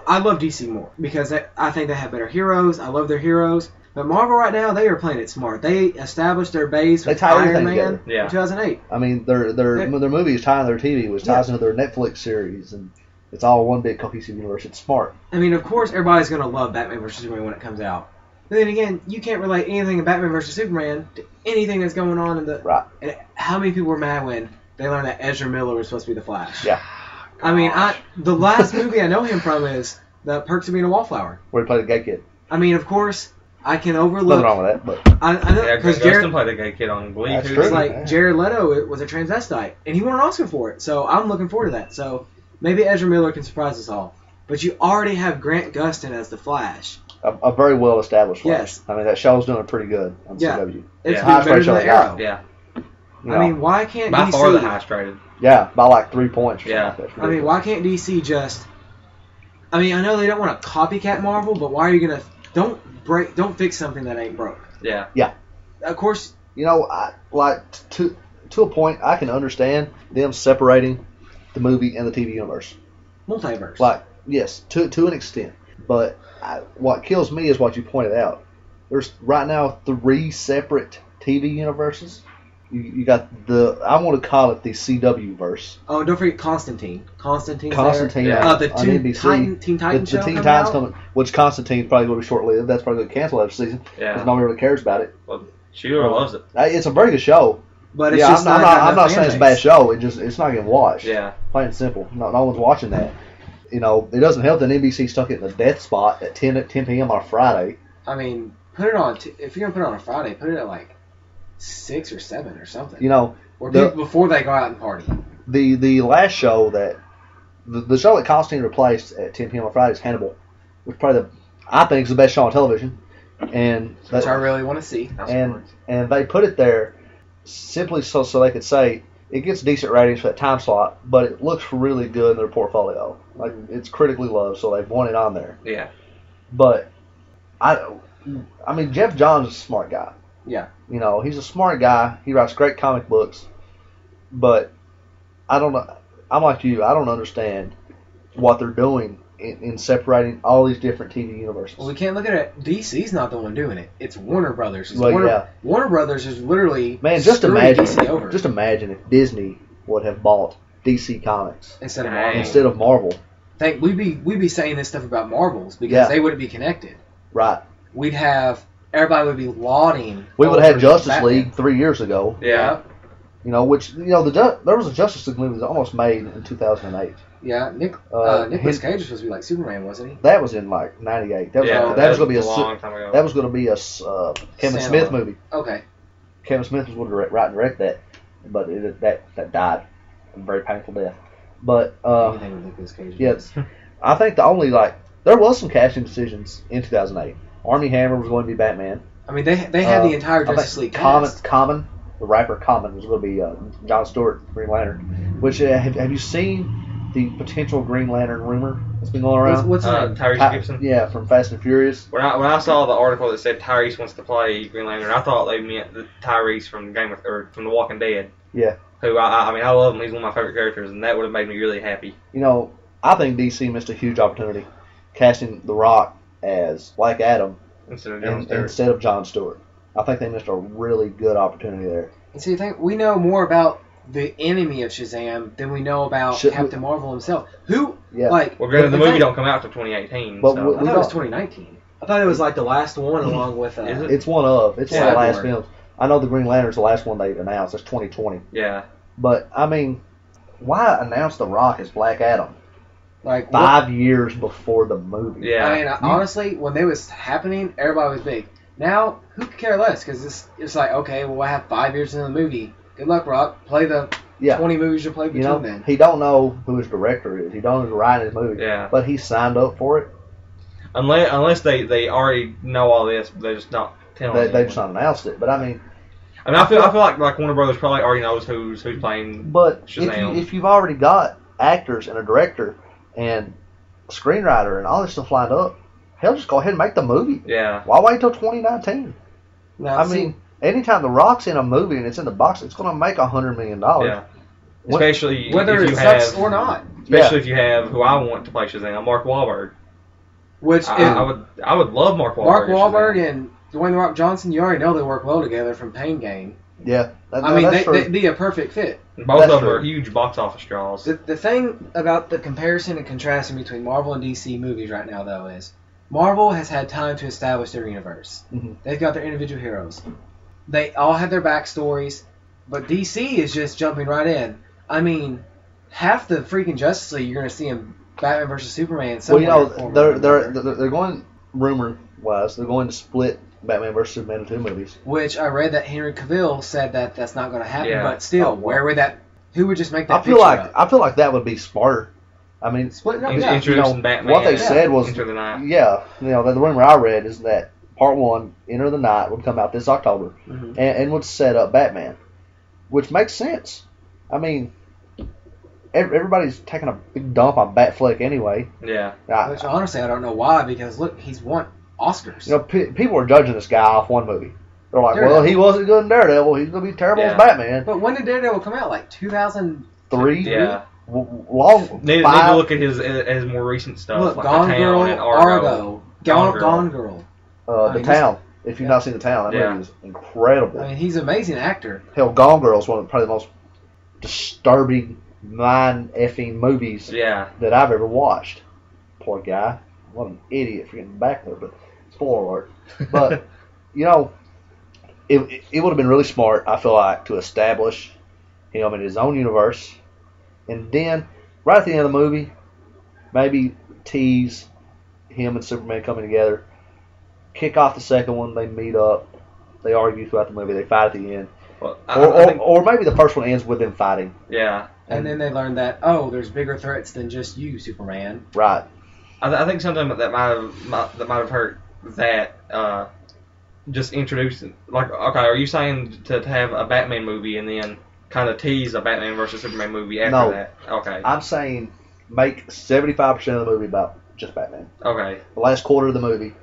I love DC more because I think they have better heroes. I love their heroes. But Marvel right now, they are playing it smart. They established their base with Iron Man in 2008. I mean, their movie is tying to their TV, which ties into their Netflix series, and it's all one big cohesive universe. It's smart. I mean, of course, everybody's going to love Batman vs. Superman when it comes out. But then again, you can't relate anything in Batman vs. Superman to anything that's going on in the... Right. And how many people were mad when they learned that Ezra Miller was supposed to be the Flash? Yeah. I mean, the last movie I know him from is The Perks of Being a Wallflower. Where he played a gay kid. I mean, of course, I can overlook. Nothing wrong with that, but I know Yeah, because Justin played a gay kid on Glee. That's Who's true. it's like Yeah. Jared Leto was a transvestite, and he won an Oscar for it. So I'm looking forward to that. So maybe Ezra Miller can surprise us all. But you already have Grant Gustin as the Flash. a very well established Flash. Yes. I mean, that show's doing pretty good on Yeah. CW. It's Yeah. better Highest than rated the show they Arrow. Yeah, You I know? mean, why can't by DC? far the highest rated. Yeah, by like 3 points. Or Yeah. something like that. I mean, why can't DC just? I mean, I know they don't want to copycat Marvel, but why are you gonna? Don't fix something that ain't broke. Yeah. Of course, You know, to a point, I can understand them separating the movie and the TV universe. multiverse. Like, yes, to an extent. But what kills me is what you pointed out. There's right now 3 separate TV universes. You got I want to call it the CW verse. Oh, and don't forget Constantine. Constantine. Constantine there. on, The on Teen NBC. Titan The show Teen coming Titans out? coming, which Constantine's probably going to be short-lived. That's probably going to cancel after season because Yeah. nobody really cares about it. Well, Schuler loves it. It's a very good show. But it's Yeah, just I'm got not enough saying it's a fan bad base. show. It's not getting watched. Yeah. Plain and simple. No one's watching that. You know, it doesn't help that NBC stuck it in the death spot at 10 p.m. on a Friday. I mean, put it on. If you're gonna put it on a Friday, put it at like 6 or 7 or something. You know, or the- before they go out and party. the last show that the show that Constantine replaced at 10 p.m. on Friday is Hannibal, which probably I think is the best show on television, and Which I really want to see. and they put it there simply so they could say it gets decent ratings for that time slot, but it looks really good in their portfolio. Like, it's critically loved, so they've won it on there. Yeah. But I mean, Jeff Johns is a smart guy. Yeah. You know, he's a smart guy. He writes great comic books, but I don't know. I'm like you. I don't understand what they're doing in separating all these different TV universes. Well, we can't look at it. DC's not the one doing it. It's Warner Brothers. It's Well, Warner, yeah. Warner Brothers is literally Man, just screwing imagine. DC over Just imagine if Disney would have bought DC Comics instead of Dang. Marvel. instead of Marvel. Think we'd be saying this stuff about Marvels because Yeah. they wouldn't be connected. Right. We'd have everybody would be lauding. We would have had over Justice Batman. League 3 years ago. Yeah. You know, which there was a Justice League movie that almost made in 2008. Yeah. Nicolas his- Cage was supposed to be like Superman, wasn't he? That was in like '98. That was Yeah. that was going to be a long time ago. that was going to be a Kevin Standalone. Smith movie. Okay. Kevin Smith was going to write and direct that, but that died a very painful death. But Anything with Nicolas Cage. yes, I think the only there was some casting decisions in 2008. Armie Hammer was going to be Batman. I mean, they had the entire Justice League cast. Common, the rapper Common was going to be John Stewart, Green Lantern. Which have you seen the potential Green Lantern rumor that's been going around? What's his name? Tyrese Gibson. Yeah, from Fast and Furious. When I saw the article that said Tyrese wants to play Green Lantern, I thought they meant the Tyrese from from The Walking Dead. Yeah. Who I mean I love him. He's one of my favorite characters, and that would have made me really happy. You know, I think DC missed a huge opportunity casting The Rock as Black Adam Instead of John Stewart. instead of John Stewart. I think they missed a really good opportunity there. And so you think we know more about the enemy of Shazam than we know about Captain Marvel himself. Who, Yeah. like... Well, granted, the thing- movie don't come out till 2018. But so. I thought it was 2019. I thought it was like the last one along with... Is it? It's one of the Yeah, last Lord. films. I know the Green Lantern's the last one they announced. It's 2020. Yeah. But I mean, why announce The Rock as Black Adam Like 5 years before the movie? Yeah. I mean, honestly, when they was happening, everybody was big. Now, who could care less? Because it's like, okay, well, I have 5 years in the movie. Good luck, Rock. Play the Yeah. 20 movies you played You between know, then. he don't know who his director is. He don't know who's writing his movie. Yeah. But he signed up for it. Unless they already know all this, but they're just not telling. They anyone. just not announced it. But I mean, I feel like Warner Brothers probably already knows who's playing. but Shazam. if you've already got actors and a director and a screenwriter and all this stuff lined up, hell, just go ahead and make the movie. Yeah. Why wait till 2019? Now, I mean, anytime The Rock's in a movie and it's in the box, it's going to make $100 million. Yeah. Especially whether if it you sucks have, or not. especially if you have who I want to play Shazam, Mark Wahlberg. Which, I would love Mark Wahlberg. Mark as Wahlberg Shazam. and Dwayne The Rock Johnson, you already know they work well together from Pain Game. Yeah. I mean, that's true. they'd be a perfect fit. Both That's of them true. are huge box office draws. The thing about the comparison and contrasting between Marvel and DC movies right now, though, is Marvel has had time to establish their universe. Mhm. They've got their individual heroes. They all have their backstories, but DC is just jumping right in. I mean, half the freaking Justice League you're going to see in Batman versus Superman. Well, you know, form or another. they're going, rumor-wise, they're going to split Batman versus Superman into 2 movies. Which I read that Henry Cavill said that that's not going to happen. Yeah. But still, Oh, well. where would that? Who would just make that? I feel like that would be smarter. I mean, Splitting up. Introducing Batman. what they said was, Enter the Night. yeah, you know, the rumor I read is that Part 1, Enter the Night, would come out this October, and would set up Batman, which makes sense. I mean, everybody's taking a big dump on Batfleck anyway. Yeah. Which honestly, I don't know why, because look, he's won Oscars. You know, people are judging this guy off one movie. They're like, Daredevil. well, he wasn't good in Daredevil. He's going to be terrible as Batman. But when did Daredevil come out? Like 2003? Yeah. Long. Need to look at his more recent stuff. Look, like Gone The Town Girl, and Argo. Gone Gone Girl. The Town. If you've not seen The Town, that movie is incredible. I mean, he's an amazing actor. Hell, Gone Girl is one of probably the most disturbing, mind-effing movies that I've ever watched. Poor guy. What an idiot for getting back there, but spoiler alert. But, you know, it would have been really smart, I feel like, to establish him in his own universe. And then, right at the end of the movie, maybe tease him and Superman coming together. Kick off the second one, they meet up, they argue throughout the movie, they fight at the end. Well, or maybe the first one ends with them fighting. Yeah. And then they learn that, oh, there's bigger threats than just you, Superman. Right. I think something that might have hurt that just introducing, like, okay, are you saying to have a Batman movie and then kind of tease a Batman versus Superman movie after that? Okay. I'm saying make 75% of the movie about just Batman. Okay. The last quarter of the movie,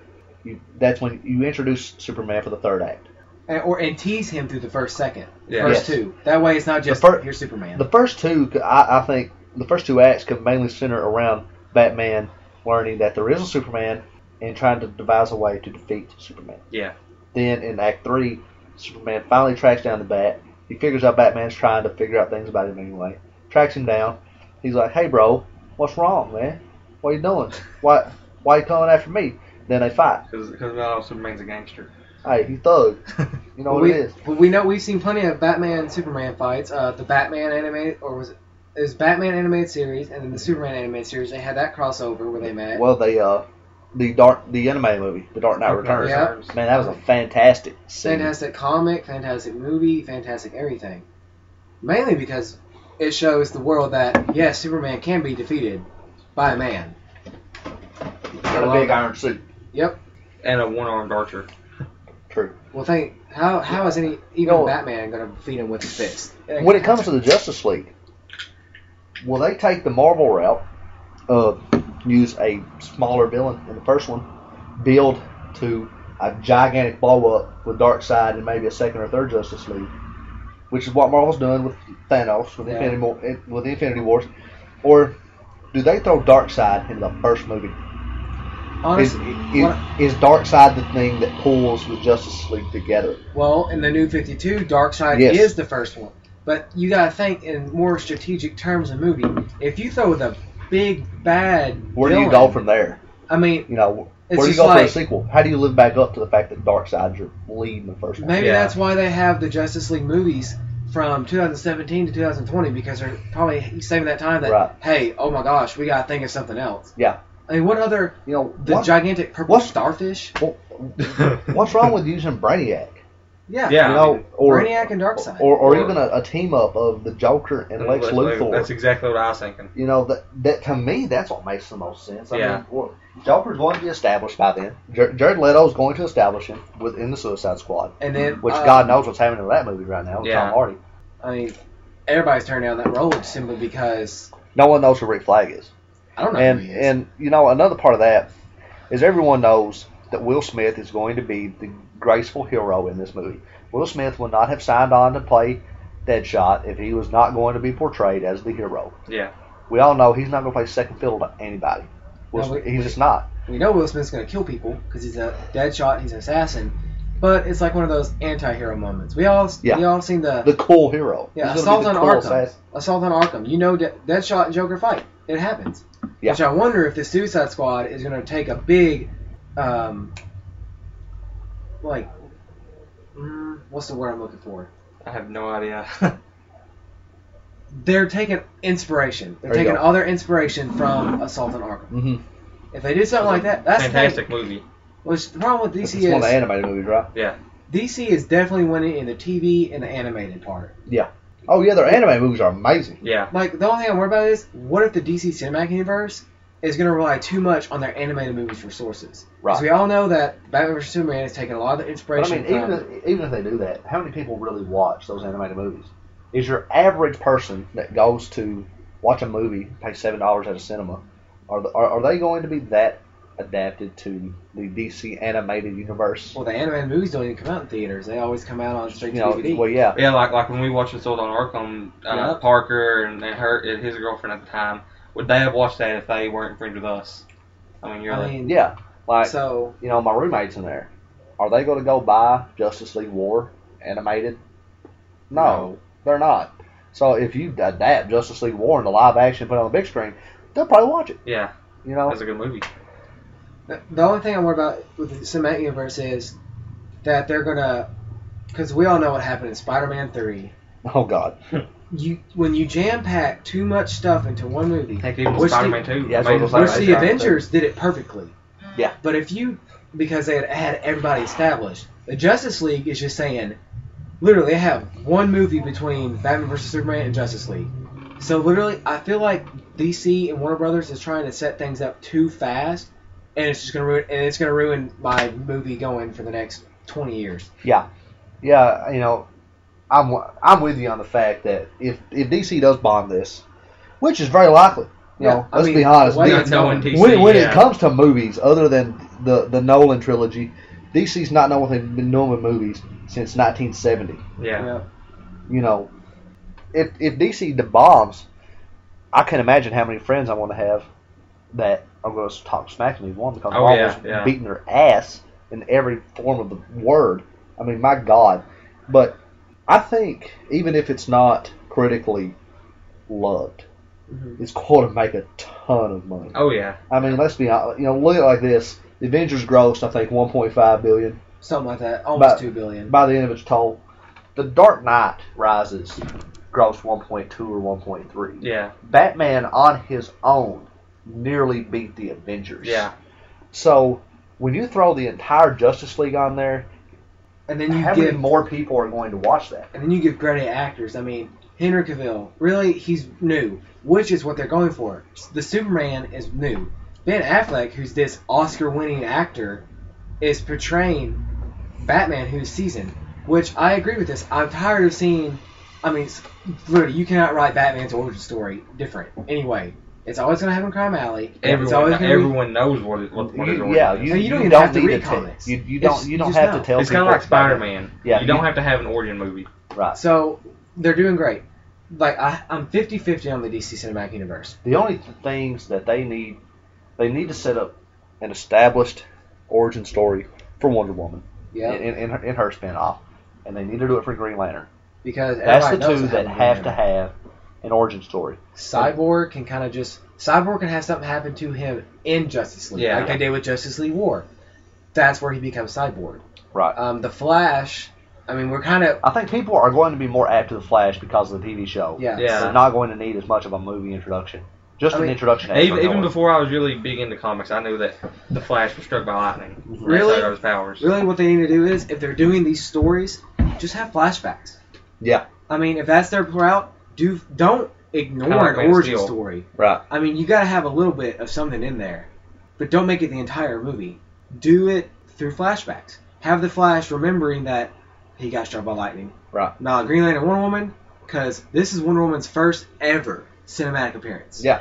that's when you introduce Superman for the third act. And tease him through the first second. Yeah. First two. That way it's not just, here's Superman. The first two, I think, the first 2 acts could mainly center around Batman learning that there is a Superman and trying to devise a way to defeat Superman. Yeah. Then in Act 3, Superman finally tracks down the Bat. He figures out Batman's trying to figure out things about him anyway. Tracks him down. He's like, hey, bro, what's wrong, man? What are you doing? Why you coming after me? Then they fight. Because now Superman's a gangster. Hey, he's thug. You know what it is. We know we've seen plenty of Batman and Superman fights. The Batman animated, or was it Batman animated series, and then the Superman animated series. They had that crossover where they met. Well, the animated movie, The Dark Knight Returns. Yeah. Man, that was a fantastic scene. Fantastic comic, fantastic movie, fantastic everything. Mainly because it shows the world that yes, Superman can be defeated by a man. Got a big iron suit. Yep. And a one-armed archer. True. Well, how is even Batman going to defeat him with his fist? When it comes to the Justice League, will they take the Marvel route of use a smaller villain in the first one, build to a gigantic blow up with Darkseid and maybe a second or third Justice League, which is what Marvel's doing with Thanos with the Infinity Wars, or do they throw Darkseid into the first movie? Honestly, is Darkseid the thing that pulls the Justice League together? Well, in the New 52, Darkseid is the first one. But you gotta think in more strategic terms of movie. If you throw the big bad where villain, do you go from there? I mean, you know, where do you go for a sequel? How do you live back up to the fact that Darkseid's your lead in the first one? Maybe that's why they have the Justice League movies from 2017 to 2020, because they're probably saving that time that, hey, oh my gosh, we gotta think of something else. Yeah. I mean, what other, the gigantic purple starfish? What's wrong with using Brainiac? Yeah. You know, or Brainiac and Darkseid. Or even a team up of the Joker and Lex Luthor. That's exactly what I was thinking. You know, that to me, that's what makes the most sense. I mean, Joker's going to be established by then. Jared Leto's going to establish him within the Suicide Squad. And then, which God knows what's happening in that movie right now with Tom Hardy. I mean, everybody's turning down that role simply because no one knows who Rick Flag is. I don't know who he is. And you know, another part of that is everyone knows that Will Smith is going to be the graceful hero in this movie. Will Smith would not have signed on to play Deadshot if he was not going to be portrayed as the hero. Yeah. We all know he's not going to play second fiddle to anybody. He's just not. We know Will Smith's going to kill people because he's a Deadshot, he's an assassin. But it's like one of those anti-hero moments. We all seen the cool hero. Yeah, Assault on Arkham. Assault on Arkham. You know, Deadshot and Joker fight. It happens. Yeah. Which I wonder if the Suicide Squad is going to take a big, what's the word I'm looking for? I have no idea. they're taking inspiration. They're There you taking go. all their inspiration from Assault on Arkham. Mm-hmm. If they did something like that, that's Fantastic the thing. movie. Which the problem with It's DC one of the is animated movies, right? Yeah. DC is definitely winning in the TV and the animated part. Oh yeah, their anime movies are amazing. Yeah. Like, the only thing I'm worried about is, what if the DC Cinematic Universe is going to rely too much on their animated movies for sources? Right. Because we all know that Batman vs. Superman is taking a lot of the But I inspiration mean, from... even if they do that, how many people really watch those animated movies? Is your average person that goes to watch a movie, pay $7 at a cinema, are they going to be that adapted to the DC animated universe? Well, the animated movies don't even come out in theaters. They always come out on straight to You know, DVD. well, yeah. Yeah, like when we watched Assault on Arkham, Yeah. Parker and his girlfriend at the time, would they have watched that if they weren't friends with us? I mean, I mean, Yeah. Like, so... you know, my roommates in there, are they going to go buy Justice League War animated? No, they're not. So if you adapt Justice League War into live action, put it on the big screen, they'll probably watch it. Yeah, You know, that's a good movie. The only thing I'm worried about with the Cinematic Universe is that they're going to... Because we all know what happened in Spider-Man 3. oh God, When you jam-pack too much stuff into one movie... Heck, even Which Spider-Man the- 2. Yeah, Amazing that's what I was Which saying. the Spider-Man. Avengers did it perfectly. Yeah. But if you... Because they had everybody established. The Justice League is just saying... Literally, they have one movie between Batman vs. Superman and Justice League. So literally, I feel like DC and Warner Brothers is trying to set things up too fast, and it's just gonna ruin my movie going for the next 20 years. yeah. You know, I'm with you on the fact that if DC does bomb this, which is very likely, you know, I let's mean, be honest. the way Not it's knowing going- DC, When it yeah. comes to movies, other than the Nolan trilogy, DC's not known what they've been doing with movies since 1970. Yeah. You know, if DC bombs, I can imagine how many friends I want to have that are going to talk smack to me. One, because Oh, Marvel's yeah. beating their ass in every form of the word. I mean, my God. But I think even if it's not critically loved, Mhm. it's going to make a ton of money. Oh yeah. I mean, let's be honest. You know, look at it like this. The Avengers grossed, I think, 1.5 billion Something like that. Almost But- 2 billion. by the end of its toll. The Dark Knight Rises grossed 1.2 or 1.3. Yeah. Batman on his own nearly beat the Avengers. Yeah. So when you throw the entire Justice League on there, And then you how many give more people are going to watch that? And then you give great actors. I mean, Henry Cavill, really, he's new, which is what they're going for. The Superman is new. Ben Affleck, who's this Oscar-winning actor, is portraying Batman, who's seasoned. Which I agree with this. I'm tired of seeing. I mean, literally, you cannot write Batman's origin story different. Anyway, it's always going to happen in Crime Alley. It's always gonna be- Everyone knows what his origin Yeah, is. you, you don't you even don't have to need read to tell. comics. You It's- don't you don't just have know. to tell. It's people kind of like it's Batman. Spider-Man. Yeah, You don't have to have an origin movie. Right. So, they're doing great. Like, I'm 50-50 on the DC Cinematic Universe. The only things that they need to set up an established origin story for Wonder Woman Yeah. in her spinoff, and they need to do it for Green Lantern. Because That's the everybody knows two what that happened have to to him. have an origin story. Cyborg can kind of Cyborg can have something happen to him in Justice League, Yeah. like they did with Justice League War. That's where he becomes Cyborg. Right. The Flash, I mean, we're kind of I think people are going to be more apt to the Flash because of the TV show. yeah. Yeah. They're not going to need as much of a movie introduction. Just I an mean, introduction. Even before I was really big into comics, I knew that the Flash was struck by lightning. That's Really? how he got his powers. Really, what they need to do is, if they're doing these stories, just have flashbacks. Yeah. I mean, if that's their route, don't ignore Kinda like an Man of origin Steel. story. Right. I mean, you got to have a little bit of something in there, but don't make it the entire movie. Do it through flashbacks. Have the Flash remembering that he got struck by lightning. Right. Not Green Lantern, Wonder Woman, because this is Wonder Woman's first ever cinematic appearance. Yeah.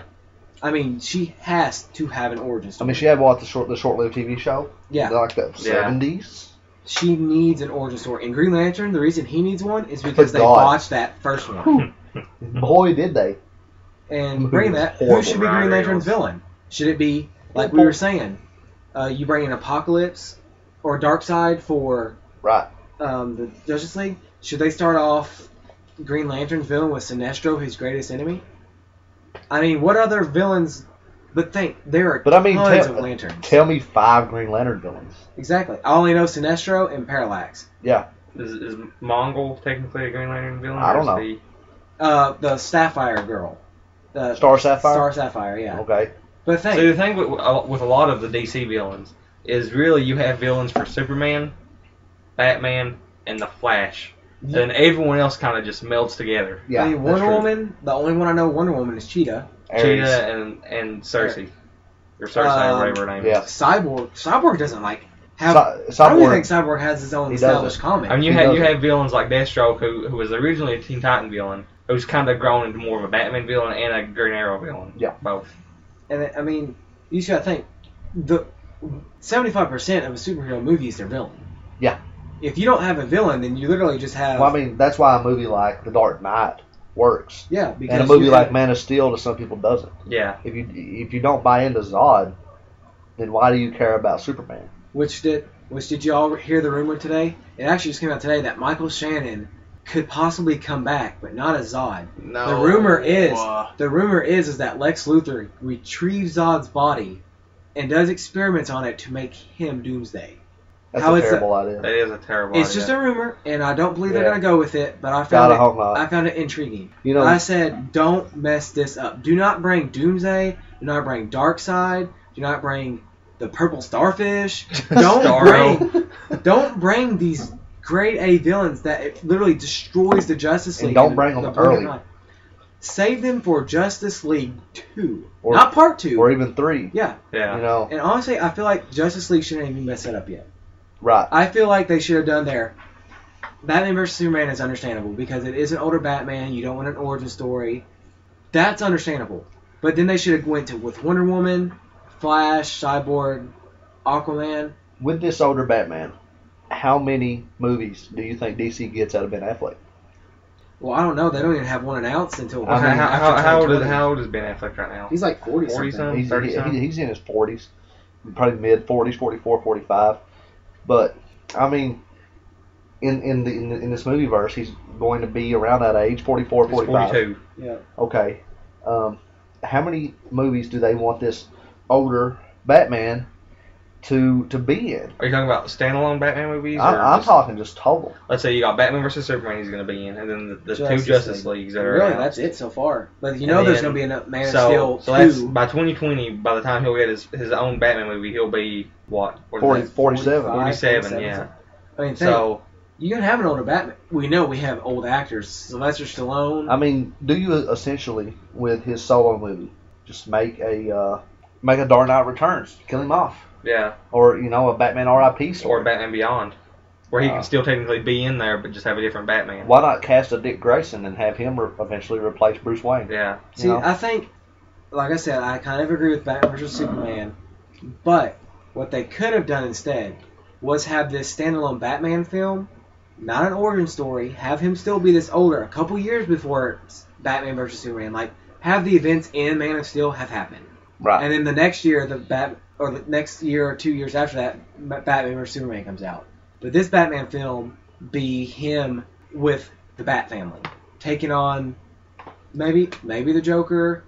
I mean, she has to have an origin I story. mean, she had the short-lived TV show. Yeah. Like the Yeah. 70s. She needs an origin story. And Green Lantern, the reason he needs one is because they God. botched that first one. Boy, did they. And bring that, who Horrible. should be Green Ryan Lantern's Reynolds. villain? Should it be, like we were saying, you bring in Apocalypse or Darkseid for Right. the Justice League? Should they start off Green Lantern's villain with Sinestro, his greatest enemy? I mean, what other villains? But there are But I mean, tons of lanterns. tell me 5 Green Lantern villains. Exactly. I only know Sinestro and Parallax. Yeah. Is Mongol technically a Green Lantern villain? I don't or know. is he- The Sapphire girl. The Star Sapphire? Star Sapphire, yeah. Okay. But See, the thing with a lot of the DC villains is really you have villains for Superman, Batman, and the Flash. Then everyone else kind of just melds together. Yeah, I mean, that's Wonder true. Woman, the only one I know Wonder Woman is Cheetah. Ares. Cheetah and Cersei. Or Cersei, or whatever her name yeah. is. Cyborg doesn't like have. I don't Cyborg, even think Cyborg has his own He established doesn't. comic. I mean, you He have doesn't. villains like Deathstroke, who was originally a Teen Titan villain, who's kind of grown into more of a Batman villain and a Green Arrow villain. Yeah. Both. And I mean, you just gotta think, the 75% of a superhero movie is their villain. Yeah. If you don't have a villain, then you literally just have. Well, I mean, that's why a movie like The Dark Knight works. Yeah, because And a movie you like have- Man of Steel to some people doesn't. Yeah. If you don't buy into Zod, then why do you care about Superman? Which did you all hear the rumor today? It actually just came out today that Michael Shannon could possibly come back, but not as Zod. No. The rumor is that Lex Luthor retrieves Zod's body and does experiments on it to make him Doomsday. That's How a is terrible idea. That is a terrible It's idea. just a rumor, and I don't believe they're Yeah. gonna go with it. But I God, I hope not. found it intriguing. You know, I said, don't mess this up. Do not bring Doomsday. Do not bring Darkseid. Do not bring the Purple Starfish. Don't bring these grade A villains that it literally destroys the Justice And League. don't bring them early. Save them for Justice League 2, Or- not Part 2. or even 3. Yeah, Yeah. You know, and honestly, I feel like Justice League shouldn't even mess that up yet. right. I feel like they should have done their Batman vs Superman is understandable because it is an older Batman. You don't want an origin story. That's understandable. But then they should have went with Wonder Woman, Flash, Cyborg, Aquaman. With this older Batman, how many movies do you think DC gets out of Ben Affleck? Well, I don't know. They don't even have one announced until. I mean, after how old 2020. is Ben Affleck right now? He's like 40 40 something. something. He's, 30 something? he's in his 40s, probably mid 40s, 44, 45. But I mean, in this movie verse, he's going to be around that age, 44, He's 45. 42. Yeah. Okay. How many movies do they want this older Batman to be in? Are you talking about standalone Batman movies? or I'm just- talking just total. Let's say you got Batman vs Superman he's going to be in, and then the two Justice Justice League. Leagues that are Really, announced. that's it so far. But you And know, there's then- going to be a Man of So Steel that's 2. by 2020. By the time he'll get his own Batman movie, he'll be what? What is 40, that? 47. 47, yeah. I mean, think, So you can have an older Batman. We know we have old actors. Sylvester Stallone. I mean, do you essentially, with his solo movie, just make a Dark Knight Returns, kill him off, yeah, or a Batman R.I.P. or story? Batman Beyond, where he Uh, can still technically be in there, but just have a different Batman. Why not cast a Dick Grayson and have him eventually replace Bruce Wayne? Yeah, See, you know? I think, like I said, I kind of agree with Batman vs Superman. But what they could have done instead was have this standalone Batman film, not an origin story, have him still be this older, a couple years before Batman vs Superman. Like, have the events in Man of Steel have happened. Right. And then the next year, the next year or 2 years after that, Batman vs Superman comes out. But this Batman film be him with the Bat family, taking on maybe the Joker,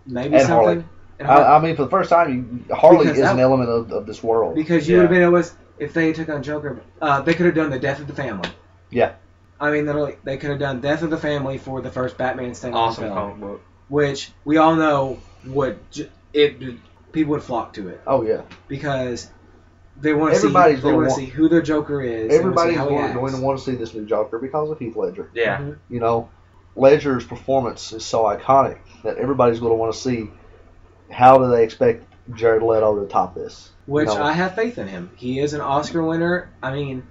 maybe And something. Harley. And Harley. I mean, for the first time, Harley Because is that- an element of this world. Because you Yeah. would have been if they took on Joker, they could have done the death of the family. Yeah. I mean, literally, they could have done death of the family for the first Batman standalone awesome film, comic book. which we all know people would flock to it Oh yeah. because they want to Everybody's gonna see who their Joker is. They wanna see Everybody's how he going to acts. want to see this new Joker because of Heath Ledger. Yeah, Mhm. Ledger's performance is so iconic that everybody's going to want to see how do they expect Jared Leto to top this. Which I have faith in him. He is an Oscar winner. I mean,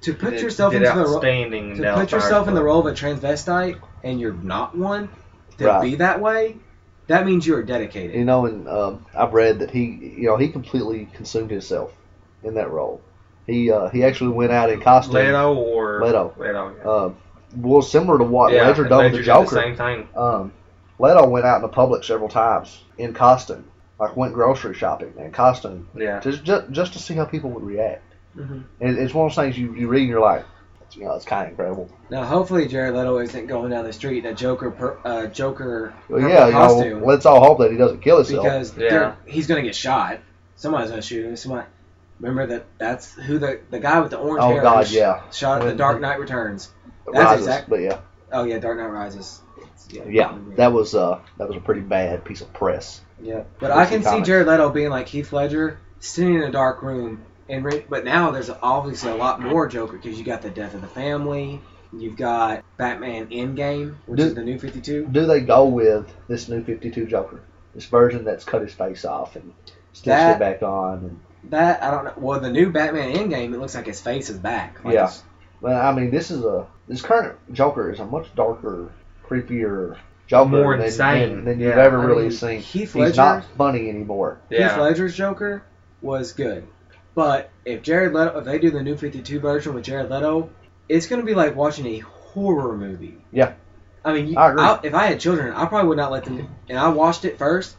to put Did- yourself did into the role. outstanding. To Dallas put yourself in the Fires role of a transvestite and you're not one, to Right. be that way, that means you are dedicated. And I've read that he completely consumed himself in that role. He actually went out in costume. Leto or Leto. yeah. Well, similar to what Yeah, Ledger done with Ledger the did Joker. the same thing. Leto went out in the public several times in costume, like went grocery shopping in costume, Yeah. just to see how people would react. Mhm. And it's one of those things you read and you're like, it's kind of incredible. Now, hopefully, Jared Leto isn't going down the street in a Joker Well, yeah, costume let's all hope that he doesn't kill himself. because Yeah. he's going to get shot. Somebody's going to shoot him. Remember that's who the guy with the orange hair God, who yeah. shot at the When- Dark Knight Returns. That's Rises, exact- but yeah. Oh yeah, Dark Knight Rises. That's that was a pretty bad piece of press. Yeah, but I can see Jared Leto being like Heath Ledger, sitting in a dark room, but now there's obviously a lot more Joker because you got the death of the family, you've got Batman Endgame, which is the new 52. Do they go with this new 52 Joker, this version that's cut his face off and stitched it back on? And that I don't know. Well, the new Batman Endgame, it looks like his face is back. Like yeah, well, I mean, this current Joker is a much darker, creepier Joker more insane than you've ever really seen. He's not funny anymore. Yeah. Heath Ledger's Joker was good, but if they do the new 52 version with Jared Leto, it's going to be like watching a horror movie. Yeah, I mean, I agree. if I had children, I probably would not let them. And I watched it first,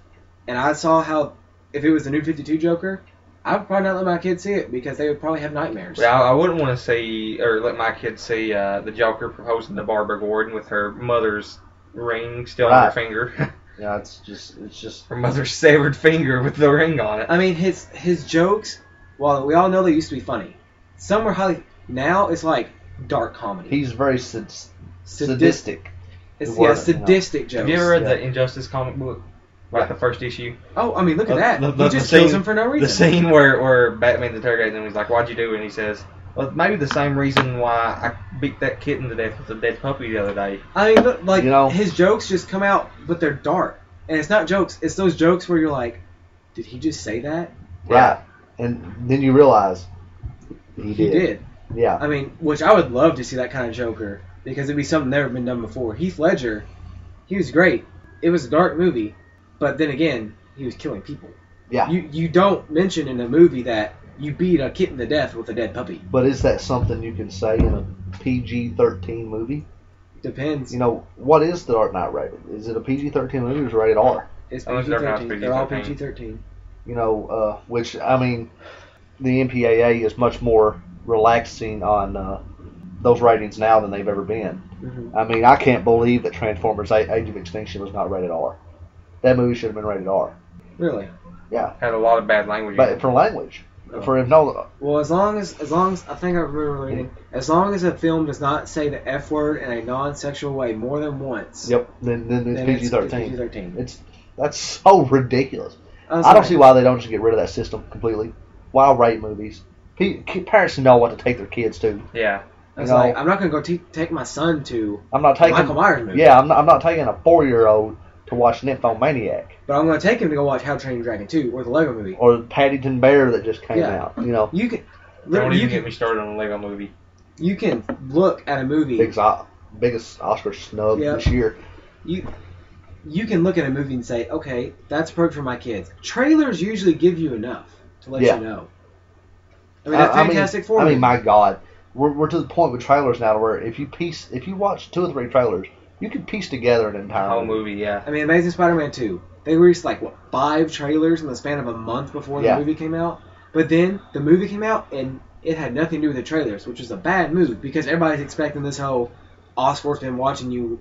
and I saw how if it was the new 52 Joker, I would probably not let my kids see it because they would probably have nightmares. Yeah, I wouldn't want to see or let my kids see the Joker proposing to Barbara Gordon with her mother's ring still on her finger. Yeah, it's just her mother's severed finger with the ring on it. I mean, his jokes, well, we all know they used to be funny. Some were highly. Now it's like dark comedy. He's very sadistic. Sadistic jokes. Have you ever read the Injustice comic book? Like the first issue? Oh, I mean, look at that. He just kills him for no reason. The scene where Batman's interrogating him, he's like, "Why'd you do it?" And he says, "Well, maybe the same reason why I beat that kitten to death with a dead puppy the other day." I mean, look, his jokes just come out, but they're dark. And it's not jokes. It's those jokes where you're like, did he just say that? Right. And then you realize he did. Yeah. I mean, which I would love to see that kind of Joker because it'd be something never been done before. Heath Ledger, he was great. It was a dark movie, but then again, he was killing people. Yeah. You don't mention in a movie that you beat a kitten to death with a dead puppy. But is that something you can say in a PG-13 movie? Depends. What is The Dark Knight rated? Is it a PG-13 movie or is it rated R? It's PG-13. They're all PG-13. Which, I mean, the MPAA is much more relaxing on those ratings now than they've ever been. Mm-hmm. I mean, I can't believe that Transformers Age of Extinction was not rated R. That movie should have been rated R. Really? Yeah. Had a lot of bad language. But for language. Well, as long as I think I remember reading, as long as a film does not say the F word in a non-sexual way more than once. Yep. Then it's PG-13. It's PG-13. That's so ridiculous. I don't see why they don't just get rid of that system completely. Why rate movies? Parents know what to take their kids to. Yeah. I'm not going to go take my son to Michael Myers movie. Yeah, I'm not taking a 4-year-old to watch Nymphomaniac. But I'm going to take him to go watch How to Train Your Dragon 2 or the Lego movie. Or Paddington Bear that just came out. You can... Don't even get me started on a Lego movie. You can look at a movie... Biggest Oscar snub this year. You can look at a movie and say, okay, that's appropriate for my kids. Trailers usually give you enough to let you know. I mean, that Fantastic Four. I mean, my God. We're to the point with trailers now where if you watch 2 or 3 trailers, you can piece together an entire whole movie. Yeah. I mean, Amazing Spider-Man 2. They released 5 trailers in the span of a month before the movie came out. But then the movie came out and it had nothing to do with the trailers, which is a bad move because everybody's expecting this whole Oscorp's been watching you,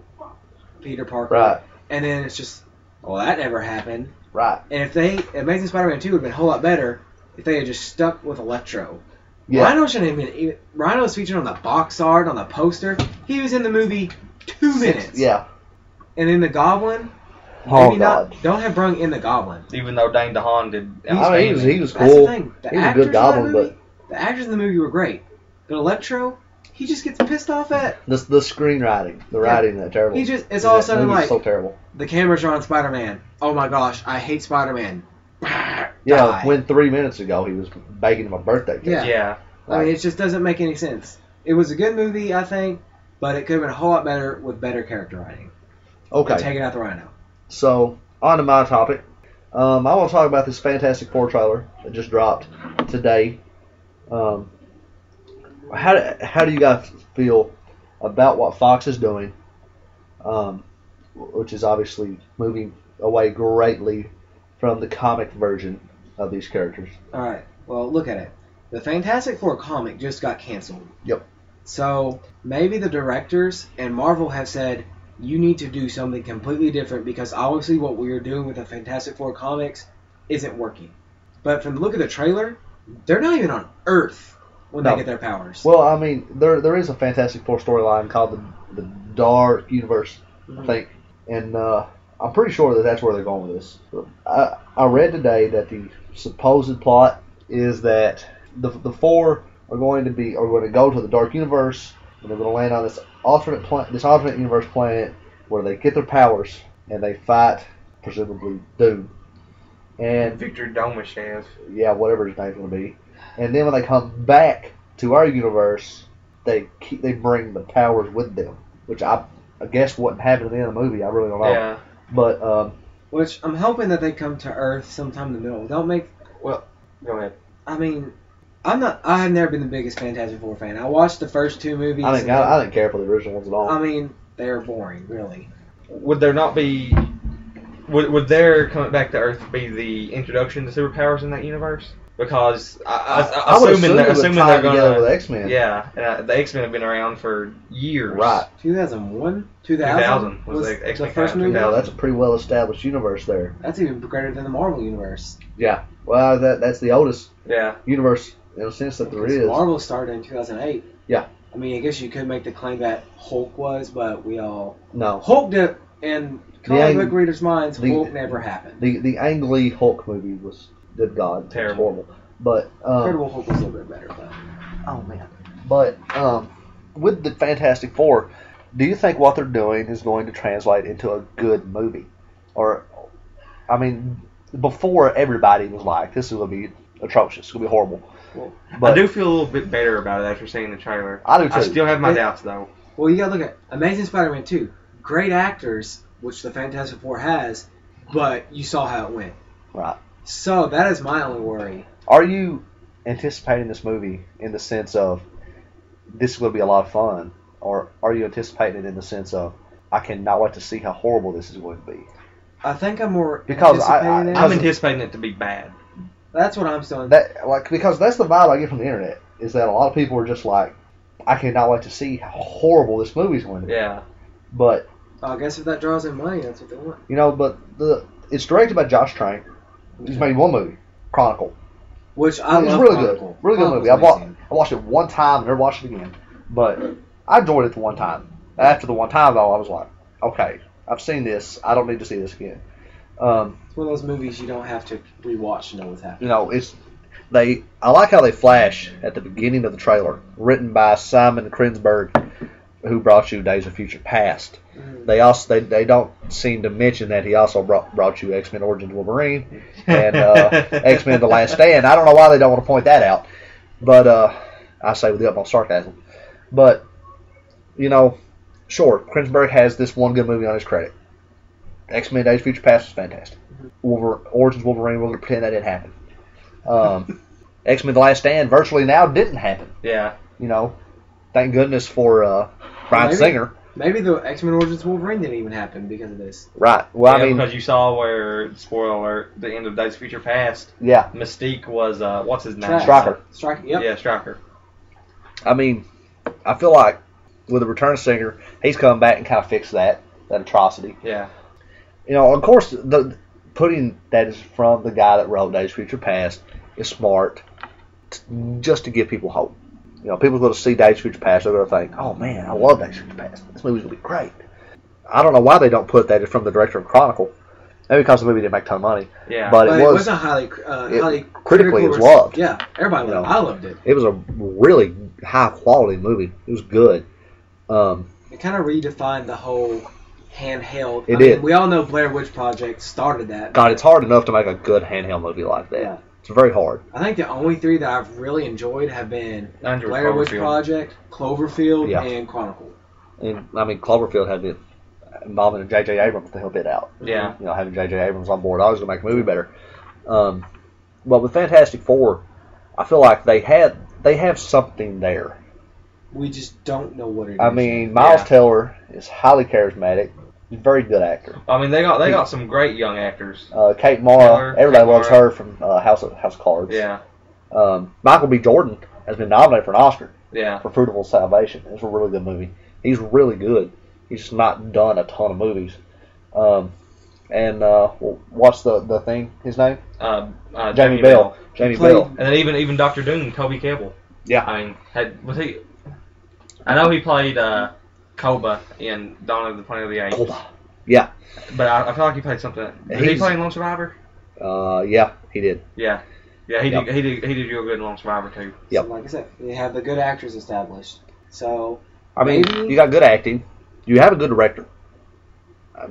Peter Parker. Right. And then it's just, that never happened. Right. And Amazing Spider-Man 2 would have been a whole lot better if they had just stuck with Electro. Yeah. Rhino shouldn't have been. Rhino was featured on the box art, on the poster. He was in the movie 2 minutes. Yeah. And then the Goblin. God. Don't have Brung in the Goblin. Even though Dane DeHaan did. He was cool. That's the thing. He was a good Goblin, the actors in the movie were great. But Electro, he just gets pissed off at the screenwriting, the writing, that terrible. It's all of a sudden like so terrible. The cameras are on Spider-Man. Oh my gosh, I hate Spider-Man. Yeah, when 3 minutes ago he was baking him a birthday cake. Yeah. I mean, it just doesn't make any sense. It was a good movie, I think, but it could have been a whole lot better with better character writing. Okay. And taking out the Rhino. So, on to my topic. I want to talk about this Fantastic Four trailer that just dropped today. How do you guys feel about what Fox is doing, which is obviously moving away greatly from the comic version of these characters? All right. Well, look at it. The Fantastic Four comic just got canceled. Yep. So maybe the directors and Marvel have said, you need to do something completely different because obviously what we are doing with the Fantastic Four comics isn't working. But from the look of the trailer, they're not even on Earth when they get their powers. Well, I mean, there is a Fantastic Four storyline called the Dark Universe, I think. and I'm pretty sure that that's where they're going with this. I read today that the supposed plot is that the four are going to go to the Dark Universe, and they're going to land on this alternate universe planet where they get their powers and they fight presumably Doom and Victor Domashev. Yeah, whatever his name's going to be. And then when they come back to our universe, they bring the powers with them, which I guess wouldn't happen at the end of the movie. I really don't know. Yeah. But which I'm hoping that they come to Earth sometime in the middle. Don't make. Well, go ahead. I mean, I've never been the biggest Fantastic Four fan. I watched the first two movies. I didn't care for the original ones at all. I mean, they were boring, really. Would there not be? Would their coming back to Earth be the introduction to superpowers in that universe? Because I would assume they're going with X-Men. Yeah, the X-Men have been around for years. Right. 2001? 2000 was the X-Men first movie. No, that's a pretty well established universe there. That's even greater than the Marvel universe. Yeah. Well, that's the oldest Yeah. universe in a sense that there is. Marvel started in 2008. Yeah. I mean, I guess you could make the claim that Hulk was, but No. Hulk did, in comic book readers' minds, Hulk never happened. The Ang Lee Hulk movie was, good God, terrible. Horrible. But Incredible Hulk was a little bit better, but oh man. But with the Fantastic Four, do you think what they're doing is going to translate into a good movie? Or, I mean, before everybody was like, this is going to be atrocious, it's going to be horrible. Well, I do feel a little bit better about it after seeing the trailer. I do too. I still have my doubts though. Well, you gotta look at Amazing Spider-Man 2. Great actors, which the Fantastic Four has, but you saw how it went. Right. So that is my only worry. Are you anticipating this movie in the sense of this is going to be a lot of fun, or are you anticipating it in the sense of I cannot wait to see how horrible this is going to be? I think I'm more Because anticipating I'm anticipating it to be bad. That's what I'm still. Because that's the vibe I get from the internet, is that a lot of people are just like, I cannot wait to see how horrible this movie is going to be. Yeah. But I guess if that draws in money, that's what they want. but it's directed by Josh Trank. He's made one movie, Chronicle. Which I love. Really Chronicle. good. Really good movie. I watched it one time, never watched it again. But I enjoyed it the one time. After the one time, though, I was like, okay, I've seen this. I don't need to see this again. It's one of those movies you don't have to rewatch to know what's happening. I like how they flash at the beginning of the trailer, written by Simon Krinsberg, who brought you Days of Future Past. Mm-hmm. They don't seem to mention that he also brought you X-Men Origins Wolverine and X-Men The Last Stand. I don't know why they don't want to point that out, but I say with the utmost sarcasm. But sure, Krinsberg has this one good movie on his credit. X-Men Days of Future Past was fantastic. Origins Wolverine, we're going to pretend that didn't happen. X-Men The Last Stand virtually now didn't happen. Yeah. Thank goodness for Bryan Singer. Maybe the X-Men Origins Wolverine didn't even happen because of this. Right. Well, yeah, I mean, because you saw where, spoiler alert, the end of Days of Future Past. Yeah. Mystique was what's his name? Stryker. Yep. Yeah, Stryker. I mean, I feel like with the return of Singer, he's come back and kind of fixed that atrocity. Yeah. Of course, putting that is from the guy that wrote Days of Future Past is smart, just to give people hope. People go to see Days of Future Past, they're going to think, oh man, I love Days of Future Past. This movie's going to be great. I don't know why they don't put that from the director of Chronicle. Maybe because the movie didn't make a ton of money. Yeah. But it was a highly critically it was loved. Yeah, everybody loved it. I loved it. It was a really high quality movie. It was good. It kind of redefined the whole handheld. It did. We all know Blair Witch Project started that. God, it's hard enough to make a good handheld movie like that. Yeah. It's very hard. I think the only three that I've really enjoyed have been Blair Witch Cloverfield. Project, Cloverfield, and Chronicle. And I mean, Cloverfield had the involvement of J.J. Abrams to help it out. Yeah. Having J.J. Abrams on board, I was going to make the movie better. But with Fantastic Four, I feel like they have something there. We just don't know what it is. I mean, Miles Teller is highly charismatic. He's a very good actor. I mean, they got some great young actors. Kate Mara, everybody loves her from House of Cards. Yeah. Michael B. Jordan has been nominated for an Oscar. Yeah. For Fruitful Salvation. It's a really good movie. He's really good. He's just not done a ton of movies. What's the thing? His name? Jamie Bell. Jamie Bell. And then even Dr. Doom, Toby Kebbell. Yeah. I mean, was he? I know he played Koba in Dawn of the Planet of the Apes. Koba. Yeah. But I feel like he played something. Did he play in Lone Survivor? Yeah, he did. Yeah. Yeah, he did. He did real good in Lone Survivor too. Yep. So like I said, they have the good actors established. So I mean, maybe you got good acting. You have a good director.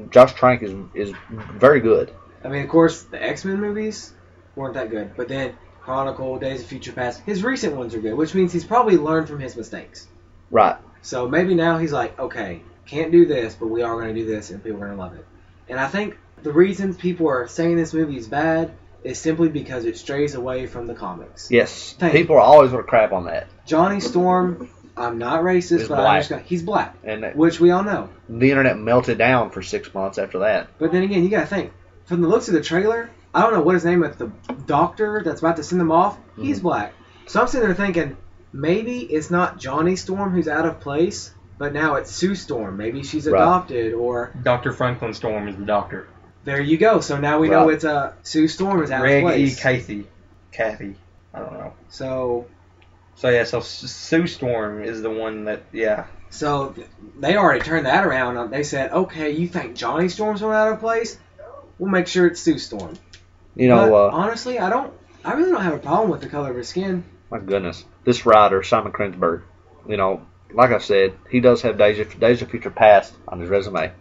Josh Trank is very good. I mean, of course, the X-Men movies weren't that good, but then Chronicle, Days of Future Past, his recent ones are good, which means he's probably learned from his mistakes. Right. So maybe now he's like, okay, can't do this, but we are going to do this, and people are going to love it. And I think the reason people are saying this movie is bad is simply because it strays away from the comics. Yes. People are always going to crap on that. Johnny Storm, I'm not racist, He's but black. he's black, And which we all know. the internet melted down for 6 months after that. But then again, you got to think, from the looks of the trailer, I don't know what his name is, the doctor that's about to send them off, he's black. So I'm sitting there thinking, maybe it's not Johnny Storm who's out of place, but now it's Sue Storm. Maybe she's adopted, or Dr. Franklin Storm is the doctor. there you go. So now we know it's Sue Storm is out of place. Kathy. I don't know. So yeah, so Sue Storm is the one that, yeah. So they already turned that around. They said, okay, you think Johnny Storm's out of place? We'll make sure it's Sue Storm. You know, but honestly, I really don't have a problem with the color of his skin. my goodness, this writer, Simon Krinsberg, you know, like I said, he does have Days of Future Past on his resume.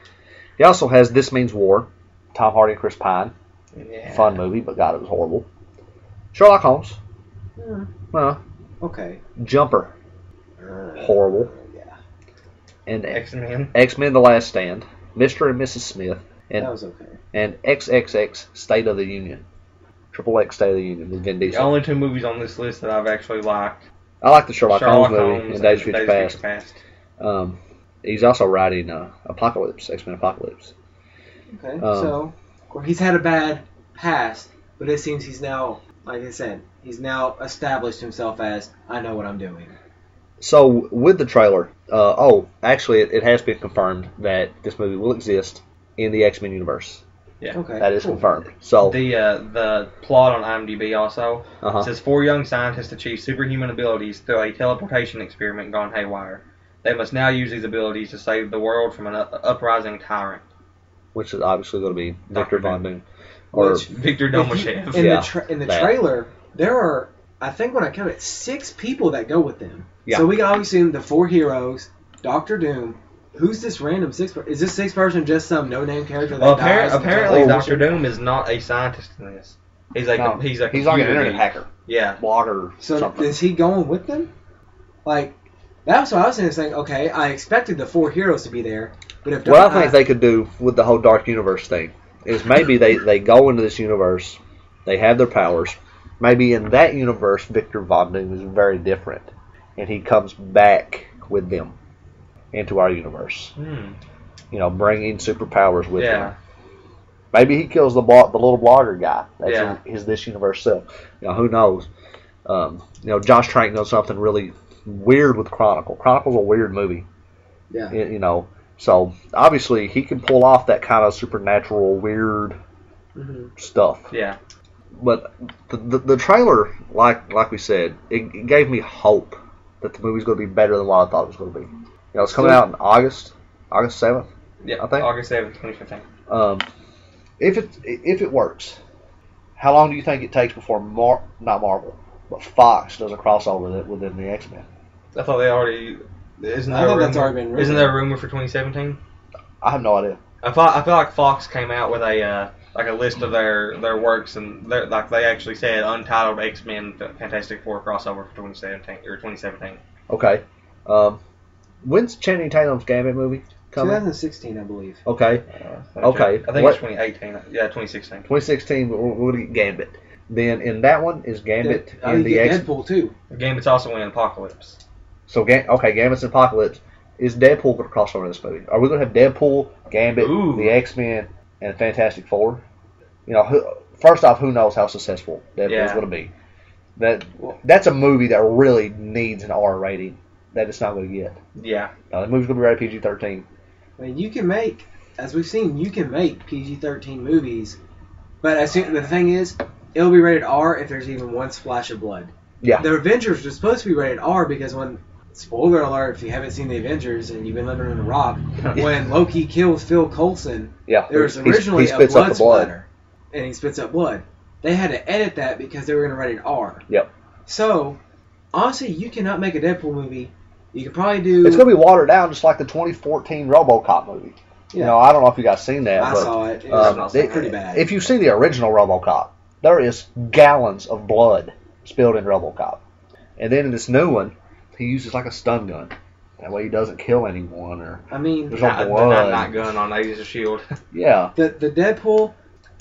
He also has This Means War, Tom Hardy and Chris Pine. Yeah. Fun movie, but God, it was horrible. Sherlock Holmes. Okay. Jumper. Horrible. Yeah. And X-Men. X-Men The Last Stand. Mr. and Mrs. Smith. And, That was okay. And XXX State of the Union. Triple X State of the Union with Vin The Diesel. only two movies on this list that I've actually liked. I like the Sherlock Holmes movie and Days of Future Past. Past. He's also writing Apocalypse, X-Men Apocalypse. Okay. So, of course, he's had a bad past, but it seems he's now, like I said, he's now established himself as, I know what I'm doing. So, with the trailer, actually, it has been confirmed that this movie will exist in the X-Men universe. Yeah. Okay. That is confirmed. So the plot on IMDb also says 4 young scientists achieve superhuman abilities through a teleportation experiment gone haywire. They must now use these abilities to save the world from an uprising tyrant. which is obviously going to be Victor Von Doom. Victor Domashev. In the trailer, there are, I think when I count it, 6 people that go with them. Yeah. So we can obviously assume the 4 heroes, Doctor Doom. Who's this random 6 person? Is this 6 person just some no-name character that dies? Apparently Doctor Doom is not a scientist in this. He's like he's like an internet hacker. Yeah. Blogger. So something. is he going with them? Like, that's what I was saying. Okay, I expected the 4 heroes to be there, but if what I think they could do with the whole Dark Universe thing is maybe they go into this universe, they have their powers. Maybe in that universe, Victor Von Doom is very different, and he comes back with them into our universe. You know, bringing superpowers with him. Maybe he kills the little blogger guy. That's his this universe self. You know, who knows? You know, Josh Trank knows something really weird with Chronicle. Chronicle's a weird movie. Yeah. You know, so obviously he can pull off that kind of supernatural, weird stuff. Yeah. But the trailer, like we said, it gave me hope that the movie's going to be better than what I thought it was going to be. You know, it's coming out in August 7th. Yeah, I think August 7th, 2015. If it works, how long do you think it takes before not Marvel, but Fox does a crossover within the X-Men? I thought they already. Isn't I there thought a that's rumor? already been rumored. Isn't there a rumor for 2017? I have no idea. I feel like Fox came out with a list of their works, and they actually said untitled X-Men Fantastic Four crossover for 2017. Okay. When's Channing Tatum's Gambit movie coming? 2016, I believe. Okay. Okay. I think it's 2018. Yeah, 2016. 2016, we're going to get Gambit. Then in that one is Gambit in the X. Deadpool too. Gambit's also in Apocalypse. So Gambit's in Apocalypse. Is Deadpool going to cross over in this movie? Are we going to have Deadpool, Gambit, the X-Men, and Fantastic Four? You know, first off, who knows how successful Deadpool's going to be? That's a movie that really needs an R rating that it's not going to get. Yeah. The movie's going to be rated PG-13. I mean, you can make, as we've seen, you can make PG-13 movies, but the thing is, it'll be rated R if there's even one splash of blood. Yeah. The Avengers was supposed to be rated R because when spoiler alert if you haven't seen the Avengers and you've been living in a rock, when Loki kills Phil Coulson, there was originally a blood splatter, and he spits up blood. They had to edit that because they were going to write it R. Yep. So, honestly, you cannot make a Deadpool movie. You could probably do... It's going to be watered down just like the 2014 RoboCop movie. Yeah. You know, I don't know if you guys seen that. I but, saw it. It was pretty bad. If you've seen the original RoboCop, there is gallons of blood spilled in RoboCop. And then in this new one, he uses like a stun gun. That way he doesn't kill anyone. Or I mean, there's no blood. Not gun on Agents of S.H.I.E.L.D. Yeah. The Deadpool,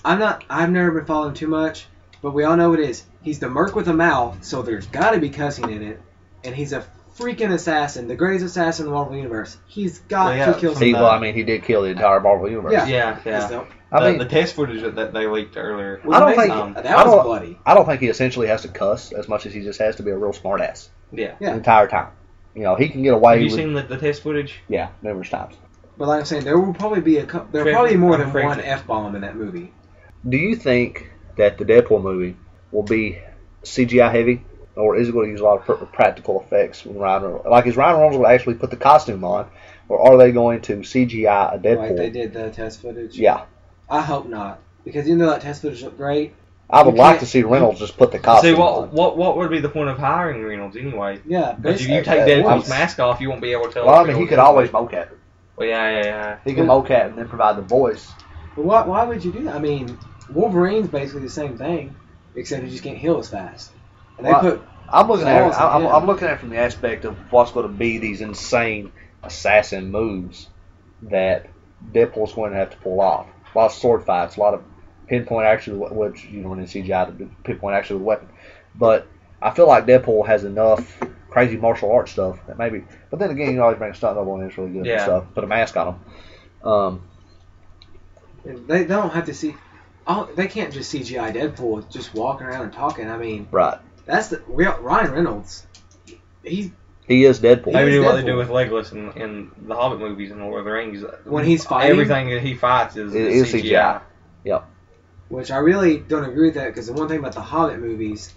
I've never been following too much, but we all know what it is. He's the merc with a mouth, so there's got to be cussing in it. And he's a freaking assassin, the greatest assassin in the Marvel Universe. He's got to kill somebody. He did kill the entire Marvel Universe. Yeah. The test footage that they leaked earlier. I don't think that was bloody. I don't think he essentially has to cuss as much as he just has to be a real smartass. Yeah. The entire time. You know, he can get away with... Have you seen the test footage? Yeah, numerous times. But like I'm saying, there will probably be more than one F-bomb in that movie. Do you think that the Deadpool movie will be CGI heavy, or is it going to use a lot of practical effects when Ryan Reynolds? Like, is Ryan Reynolds going to actually put the costume on, or are they going to CGI a Deadpool? Like they did the test footage? Yeah. I hope not, because even though that test footage looked great, I would like to see Reynolds just put the costume on. What would be the point of hiring Reynolds anyway? Yeah. Because if you take Deadpool's mask off, you won't be able to tell. Well, I mean, he could always mocap it. Well, yeah. He can mocap and then provide the voice. But why would you do that? I mean, Wolverine's basically the same thing, except he just can't heal as fast. And I'm looking at it from the aspect of what's going to be these insane assassin moves that Deadpool's going to have to pull off. A lot of sword fights, a lot of pinpoint action, which you don't need CGI to do pinpoint action with a weapon. But I feel like Deadpool has enough crazy martial arts stuff that maybe. But then again, you always bring a stunt double in, it's really good and stuff. Put a mask on them. They don't have to see. They can't just CGI Deadpool just walking around and talking. I mean, right. That's Ryan Reynolds. He is Deadpool. Maybe do what they do with Legolas in the Hobbit movies and Lord of the Rings. When he's fighting, everything that he fights is CGI. Yep. Which I really don't agree with that, because the one thing about the Hobbit movies,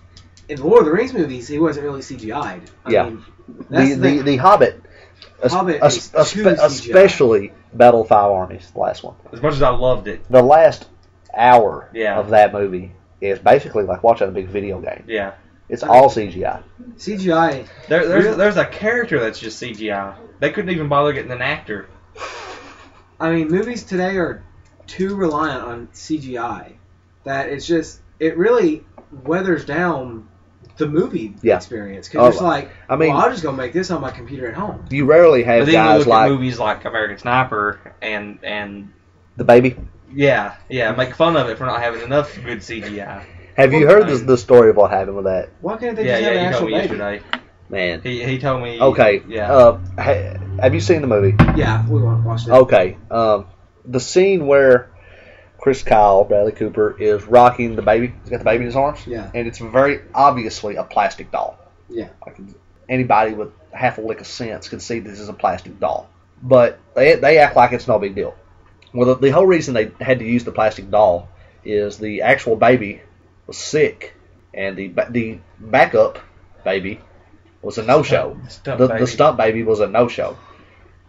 in Lord of the Rings movies, he wasn't really CGI'd. I mean, the Hobbit, especially Battle of Five Armies, the last one. As much as I loved it, the last hour of that movie is basically like watching a big video game. Yeah. It's all CGI. CGI. There's a character that's just CGI. They couldn't even bother getting an actor. I mean, movies today are too reliant on CGI that it really weathers down the movie experience. Because it's like, I'll just go make this on my computer at home. You rarely have guys like movies like American Sniper and The Baby. Yeah, make fun of it for not having enough good CGI. Have you heard the story of what happened with that? Why can't they just have an actual baby? Yesterday. Man. He told me. Okay. Yeah. Have you seen the movie? Yeah, we watched it. Okay. The scene where Chris Kyle, Bradley Cooper, is rocking the baby. He's got the baby in his arms. Yeah. And it's very obviously a plastic doll. Yeah. Like anybody with half a lick of sense can see this is a plastic doll. But they act like it's no big deal. Well, the whole reason they had to use the plastic doll is the actual baby was sick, and the backup baby was a no-show. The stunt baby was a no-show.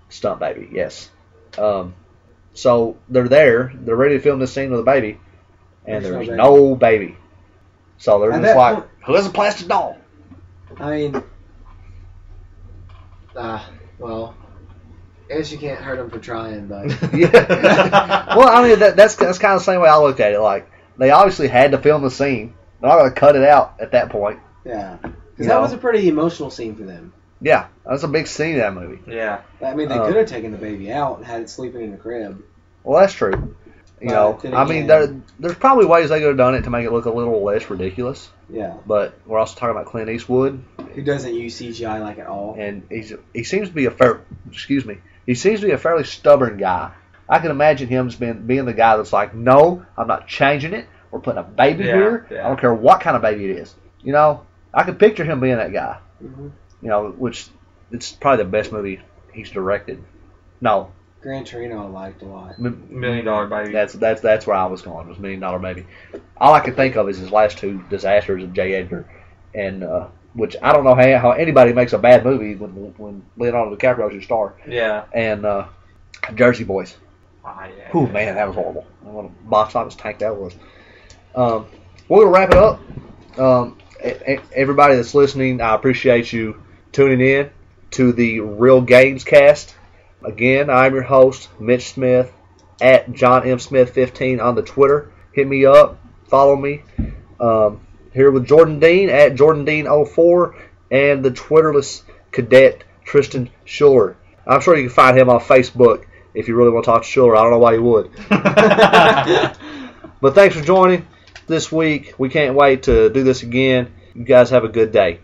Stunt baby, yes. So they're ready to film this scene with a baby, and there's no baby. So they're just like, who has a plastic doll? I mean, well, I guess you can't hurt them for trying, but yeah. Well, I mean that's kind of the same way I look at it. Like, they obviously had to film the scene. They're not going to cut it out at that point. Yeah, because that was a pretty emotional scene for them. Yeah, that's a big scene in that movie. Yeah. I mean, they could have taken the baby out and had it sleeping in the crib. Well, that's true. You know, I mean, there's probably ways they could have done it to make it look a little less ridiculous. Yeah. But we're also talking about Clint Eastwood, who doesn't use CGI like at all. And he seems to be a fairly stubborn guy. I can imagine him just being the guy that's like, no, I'm not changing it. We're putting a baby here. Yeah. I don't care what kind of baby it is. You know, I could picture him being that guy. Mm-hmm. You know, which it's probably the best movie he's directed. No. Gran Torino I liked a lot. $1 Million Baby. That's where I was going. Was $1 Million Baby. All I can think of is his last two disasters of J. Edgar and which I don't know how anybody makes a bad movie when Leonardo DiCaprio is your star. Yeah. And Jersey Boys. Yeah. Oh man, that was horrible. What a box office tank that was. We're gonna wrap it up. Everybody that's listening, I appreciate you tuning in to the Real Games Cast. Again, I'm your host, Mitch Smith, at John M. Smith 15 on the Twitter. Hit me up, follow me. Here with Jordan Dean at Jordan Dean 04 and the Twitterless cadet Tristan Schuler. I'm sure you can find him on Facebook if you really want to talk to Schuler. I don't know why you would. But thanks for joining this week. We can't wait to do this again. You guys have a good day.